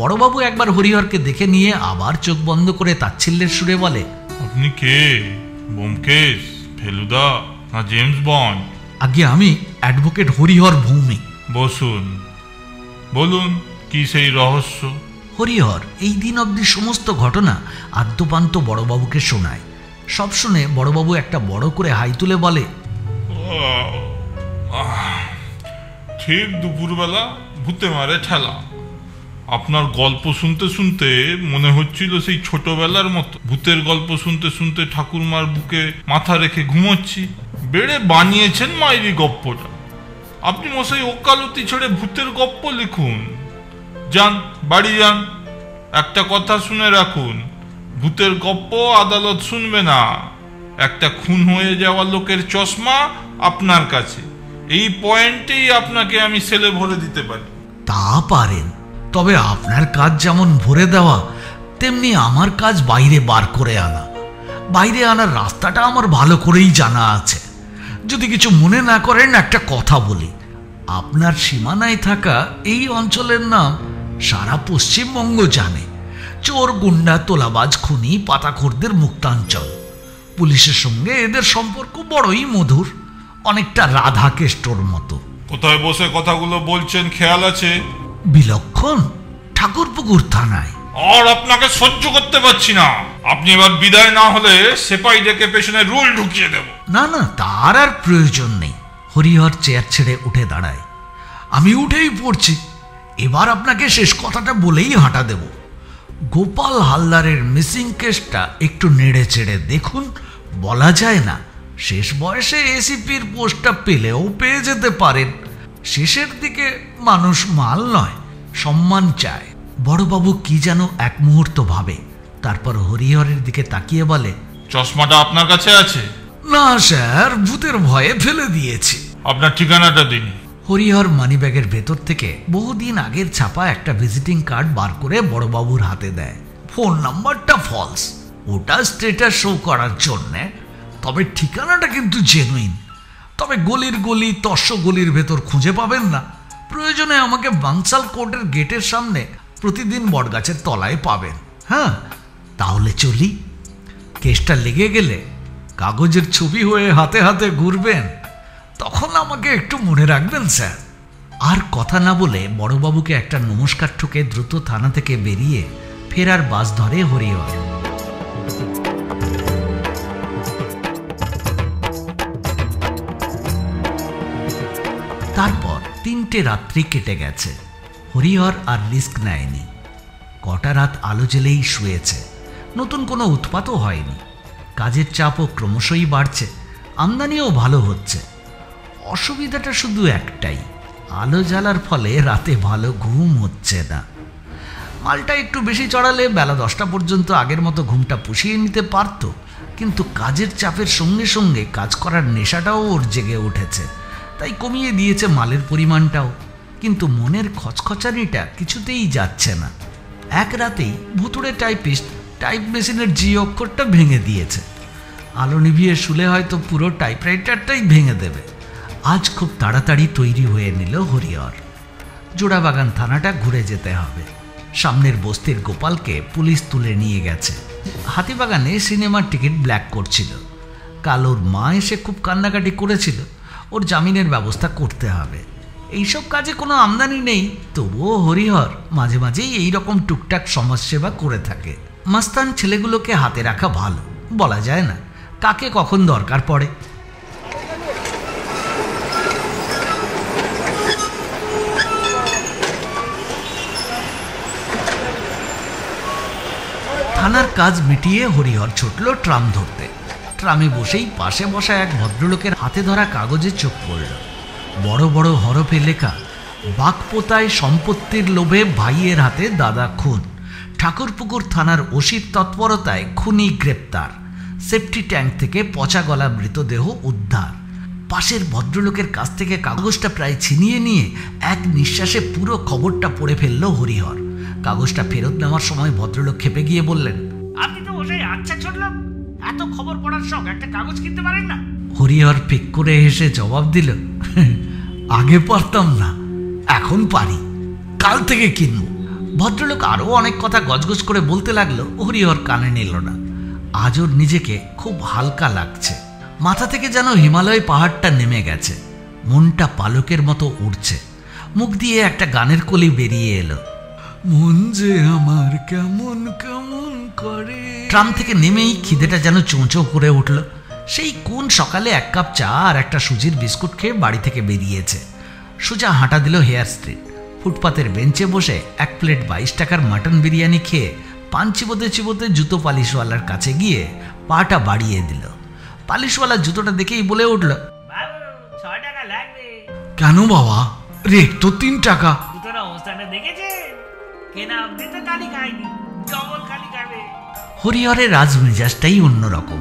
বড়বাবু একবার হরিহরকে দেখে নিয়ে আবার চোখ বন্ধ করে তাচ্ছিল্যের সুরে বলে, আপনি কে? ব্যোমকেশ, ফেলুদা না জেমস বন্ড? আগে আমি অ্যাডভোকেট হরিহর ভৌমিক। বসুন, বলুন কি সেই রহস্য? হরিহর এই দিন অবধি সমস্ত ঘটনা আদ্যপান্ত বড়বাবুকে শোনায়। সব শুনে বড়বাবু একটা বড় করে হাই তুলে বলে, ঠিক দুপুরবেলা ভূতে মারে ঠেলা। আপনার গল্প শুনতে শুনতে মনে হচ্ছিল সেই ছোটবেলার মতো ভূতের গল্প শুনতে শুনতে ঠাকুরমার বুকে মাথা রেখে ঘুমোচ্ছি। বেড়ে বানিয়েছেন মাইরি গপ্পটা। আপনি মশাই ওকালতি ছেড়ে ভূতের গপ্প লিখুন। যান, বাড়ি যান। একটা কথা শুনে রাখুন, ভূতের গপ্প আদালত শুনবে না। একটা খুন হয়ে যাওয়া লোকের চশমা আপনার কাছে। এই পয়েন্টেই আপনাকে আমি সেলে ভরে দিতে পারি। তা পারেন, তবে আপনার কাজ যেমন ভরে দেওয়া, তেমনি আমার কাজ বাইরে বার করে আনা। বাইরে আনার রাস্তাটা আমার ভালো করেই জানা আছে। যদি কিছু মনে না করেন একটা কথা বলি, আপনার সীমানায় থাকা এই অঞ্চলের নাম সারা পশ্চিমবঙ্গ জানে। চোর, গুন্ডা, তোলাবাজ, খুনি, পাতাখোরদের মুক্তাঞ্চল। পুলিশের সঙ্গে এদের সম্পর্ক বড়ই মধুর, অনেকটা রাধা কেষ্টর মতো। কোথায় বসে কথাগুলো বলছেন খেয়াল আছে? বিলক্ষণ, ঠাকুরপুকুর থানায়। আর আপনাকে সহ্য করতে পারছি না। আপনি এবার বিদায় না হলে সেপাই ডেকে পেছনে রুল ঢুকিয়ে দেব। না না, তার আর প্রয়োজন নেই। হরিহর চেয়ার ছেড়ে উঠে দাঁড়ায়। আমি উঠেই পড়ছি। এবার আপনাকে শেষ কথাটা বলেই হাঁটা দেব। গোপাল হালদারের মিসিং কেসটা একটু নেড়ে চেড়ে দেখুন। বলা যায় না, শেষ বয়সে এসিপির পোস্টটা পেলেও পেয়ে যেতে পারেন। শেষের দিকে মানুষ মাল নয়, সম্মান চায়। বড়বাবু কি যেন এক মুহূর্ত ভাবে, তারপর হরিহরের দিকে তাকিয়ে বলে, চশমাটা আপনার কাছে আছে? না স্যার, ভূতের ভয়ে ফেলে দিয়েছি। আপনার ঠিকানাটা দিন। হরিহর মানিব্যাগের ভেতর থেকে বহুদিন আগের ছাপা একটা ভিজিটিং কার্ড বার করে বড়বাবুর হাতে দেয়। ফোন নাম্বারটা ফলস, ওটা স্ট্যাটাস শো করার জন্যে, তবে ঠিকানাটা কিন্তু জেনুইন। তবে গলির গলি, তস্য গলির ভেতর খুঁজে পাবেন না। প্রয়োজনে আমাকে বাংশাল কোর্টের গেটের সামনে প্রতিদিন বটগাছের তলায় পাবেন। হ্যাঁ, তাহলে চলি। কেসটা লেগে গেলে কাগজের ছবি হয়ে হাতে হাতে ঘুরবেন, তখন আমাকে একটু মনে রাখবেন স্যার। আর কথা না বলে বড়বাবুকে একটা নমস্কার ঠুকে দ্রুত থানা থেকে বেরিয়ে ফেরার বাস ধরে হরিহর। তারপর 3টে রাত্রি কেটে গেছে। হরিহর আর রিস্ক নেয়নি। কটা রাত আলো জ্বেলেই শুয়েছে। নতুন কোনো উৎপাতও হয়নি। কাজের চাপও ক্রমশই বাড়ছে, আমদানিও ভালো হচ্ছে। অসুবিধাটা শুধু একটাই, আলো জ্বালার ফলে রাতে ভালো ঘুম হচ্ছে না। মালটা একটু বেশি চড়ালে বেলা 10টা পর্যন্ত আগের মতো ঘুমটা পুষিয়ে নিতে পারত, কিন্তু কাজের চাপের সঙ্গে সঙ্গে কাজ করার নেশাটাও ওর জেগে উঠেছে, তাই কমিয়ে দিয়েছে মালের পরিমাণটাও। কিন্তু মনের খচখচানিটা কিছুতেই যাচ্ছে না। এক রাতেই ভুতুড়ে টাইপিস্ট টাইপ মেশিনের জি অক্ষরটা ভেঙে দিয়েছে। আলো নিভিয়ে শুলে হয়তো পুরো টাইপরাইটারটাই ভেঙে দেবে। আজ খুব তাড়াতাড়ি তৈরি হয়ে নিল হরিহর। জোড়াবাগান থানাটা ঘুরে যেতে হবে। সামনের বস্তির গোপালকে পুলিশ তুলে নিয়ে গেছে। হাতিবাগানে সিনেমার টিকিট ব্ল্যাক করছিল। কাল ওর মা এসে খুব কান্নাকাটি করেছিল। ওর জামিনের ব্যবস্থা করতে হবে। এইসব কাজে কোনো আমদানি নেই, তবুও হরিহর মাঝে মাঝেই এইরকম টুকটাক সমাজসেবা করে থাকে। মাস্তান ছেলেগুলোকে হাতে রাখা ভালো, বলা যায় না কাকে কখন দরকার পড়ে। থানার কাজ মিটিয়ে হরিহর ছুটল ট্রাম ধরতে। ট্রামে বসেই পাশে বসা এক ভদ্রলোকের হাতে ধরা কাগজে চোখ পড়ল। বড় বড় হরফে লেখা, বাঘপোতায় সম্পত্তির লোভে ভাইয়ের হাতে দাদা খুন, ঠাকুরপুকুর থানার ওসির তৎপরতায় খুনি গ্রেপ্তার, সেফটি ট্যাঙ্ক থেকে পচা গলা মৃতদেহ উদ্ধার। পাশের ভদ্রলোকের কাছ থেকে কাগজটা প্রায় ছিনিয়ে নিয়ে এক নিঃশ্বাসে পুরো খবরটা পড়ে ফেলল হরিহর। কাগজটা ফেরত নেওয়ার সময় ভদ্রলোক খেপে গিয়ে বললেন, আপনি তো বসে আচ্ছা ছোটলাম, এত খবর পড়ার শখ, একটা কাগজ কিনতে পারেন না? হরিহর ফিক করে হেসে জবাব দিল, আগে পারতাম না, এখন পারি, কাল থেকে কিনব। ভদ্রলোক আরও অনেক কথা গজগজ করে বলতে লাগলো, হরিহর কানে নিল না। আজ ওর নিজেকে খুব হালকা লাগছে। মাথা থেকে যেন হিমালয় পাহাড়টা নেমে গেছে। মনটা পালকের মতো উড়ছে। মুখ দিয়ে একটা গানের কলি বেরিয়ে এলো, মন যে আমার কেমন কেমন করে। ট্রাম থেকে নেমেই খিদেটা যেন চোঁচো করে উঠল। সেই কোন সকালে 1 কাপ চা আর একটা সুজির বিস্কুট খেয়ে বাড়ি থেকে বেরিয়েছে। সোজা হাঁটা দিল হেয়ার স্ট্রিট। ফুটপাতের বেঞ্চে বসে 1 প্লেট 22 টাকার মাটন বিরিয়ানি খেয়ে পান চিবোতে চিবোতে জুতো পালিশওয়ালার কাছে গিয়ে পাটা বাড়িয়ে দিল। পালিশওয়ালা জুতোটা দেখেই বলে উঠল, বাবু 6 টাকা লাগবে। কেন বাবা, রেট তো 3 টাকা। জুতোর অবস্থাটা দেখেছেন? কেনা অব্দি তো কালি খায়নি, ডবল কালি খাবে। হরিহরের রাজমেজাজটাই অন্যরকম।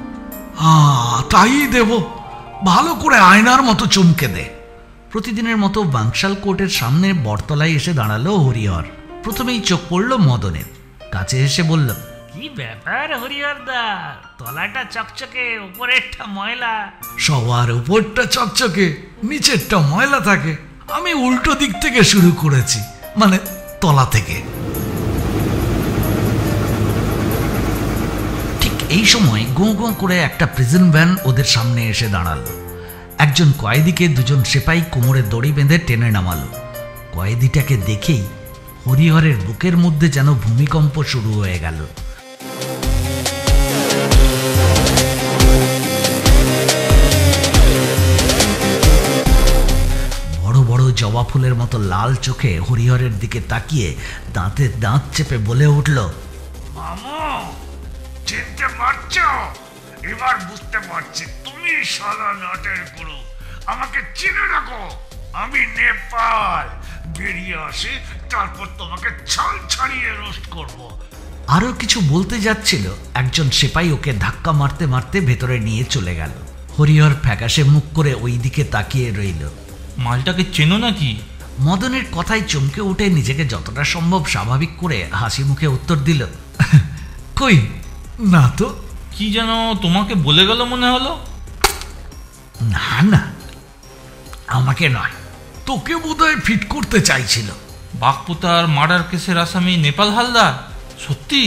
তাই দেব, ভালো করে আয়নার মতো চমকে দে। প্রতিদিনের মতো বাংশাল কোর্টের সামনে বটতলায় এসে দাঁড়ালো হরিহর। প্রথমেই চোখ পড়ল মদনের। কাছে এসে বলল, কি ব্যাপার হরিহরদা, তলাটা চকচকে, উপরেরটা ময়লা। সবার উপরটা চকচকে, নিচেরটা ময়লা থাকে। আমি উল্টো দিক থেকে শুরু করেছি, মানে তলা থেকে। ঠিক এই সময় গোঁ গোঁ করে একটা প্রিজন ভ্যান ওদের সামনে এসে দাঁড়ালো। একজন কয়েদিকে 2জন সেপাই কোমরে দড়ি বেঁধে টেনে নামালো। কয়েদিটাকে দেখেই হরিহরের বুকের মধ্যে যেন ভূমিকম্প শুরু হয়ে গেল। বড় বড় জবা ফুলের মতো লাল চোখে হরিহরের দিকে তাকিয়ে দাঁতে দাঁত চেপে বলে উঠল, মামু, চিনতে পারছো? এবার বুঝতে পারছি তুমি শালা নাটের গুরু। আমাকে চিনে রাখো, আমি নেপাল। বেরিয়ে আসি, তারপর তোমাকে ছাল ছাড়িয়ে রোস্ট করব। আরো কিছু বলতে যাচ্ছিল, একজন সেপাই ওকে ধাক্কা মারতে মারতে ভেতরে নিয়ে চলে গেল। হরিহর ফ্যাকাশে মুখ করে ওই দিকে তাকিয়ে রইল। মালটাকে চেনো নাকি? মদনের কথায় চমকে উঠে নিজেকে যতটা সম্ভব স্বাভাবিক করে হাসি মুখে উত্তর দিল, কই না তো। কি যেন তোমাকে বলে গেল মনে হলো। না না, আমাকে নয়, তোকে বোধহয় ফিট করতে চাইছিল। বাঘপোতার মার্ডার কেসের আসামি নেপাল হালদার? সত্যি?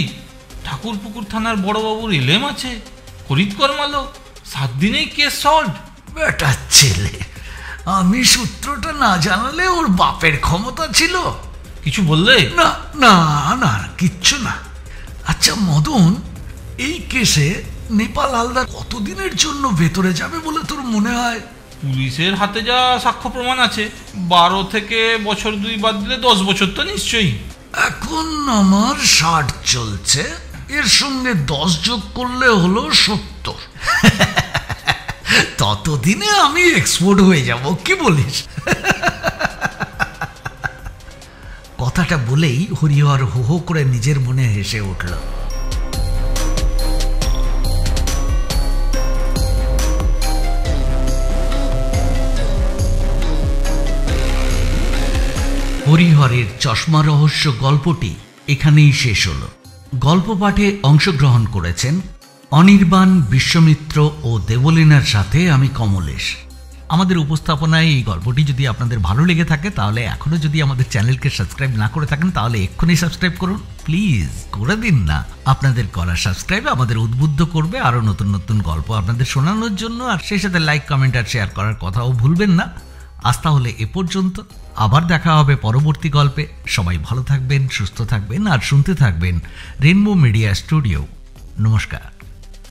ঠাকুরপুকুর থানার বড়বাবুর এলেম আছে? ফরিদকর মালো? 7 দিনেই কেস সলভ? বেটা ছেলে, আমি সূত্রটা না জানালে ওর বাপের ক্ষমতা ছিল। কিছু বললে? না না না, কিচ্ছু না। আচ্ছা মদন, এই কেসে নেপাল হালদার কতদিনের জন্য ভেতরে যাবে বলে তোর মনে হয়? পুলিশের হাতে যা সাক্ষ্য প্রমাণ আছে, 12 থেকে বছর 2 বাদ দিলে 10 বছর তো নিশ্চয়ই। এখন আমার 60 চলছে, এর সঙ্গে 10 যোগ করলে হলো 70। ততদিনে আমি এক্সপোর্ট হয়ে যাব, কি বলিস? কথাটা বলেই হরিহর হো হো করে নিজের মনে হেসে উঠল। হরিহরের চশমা রহস্য গল্পটি এখানেই শেষ হলো। গল্প পাঠে অংশগ্রহণ করেছেন অনির্বাণ, বিশ্বমিত্র ও দেবলীনার সাথে আমি কমলেশ। আমাদের উপস্থাপনায় এই গল্পটি যদি আপনাদের ভালো লেগে থাকে তাহলে এখনো যদি আমাদের চ্যানেলকে সাবস্ক্রাইব না করে থাকেন তাহলে এক্ষুনি সাবস্ক্রাইব করুন, প্লিজ করে দিন না। আপনাদের করা সাবস্ক্রাইব আমাদের উদ্বুদ্ধ করবে আরও নতুন নতুন গল্প আপনাদের শোনানোর জন্য, আর সেই সাথে লাইক, কমেন্ট আর শেয়ার করার কথাও ভুলবেন না। আজ তাহলে এ পর্যন্ত, আবার দেখা হবে পরবর্তী গল্পে। সবাই ভালো থাকবেন, সুস্থ থাকবেন আর শুনতে থাকবেন রেইনবো মিডিয়া স্টুডিও। নমস্কার।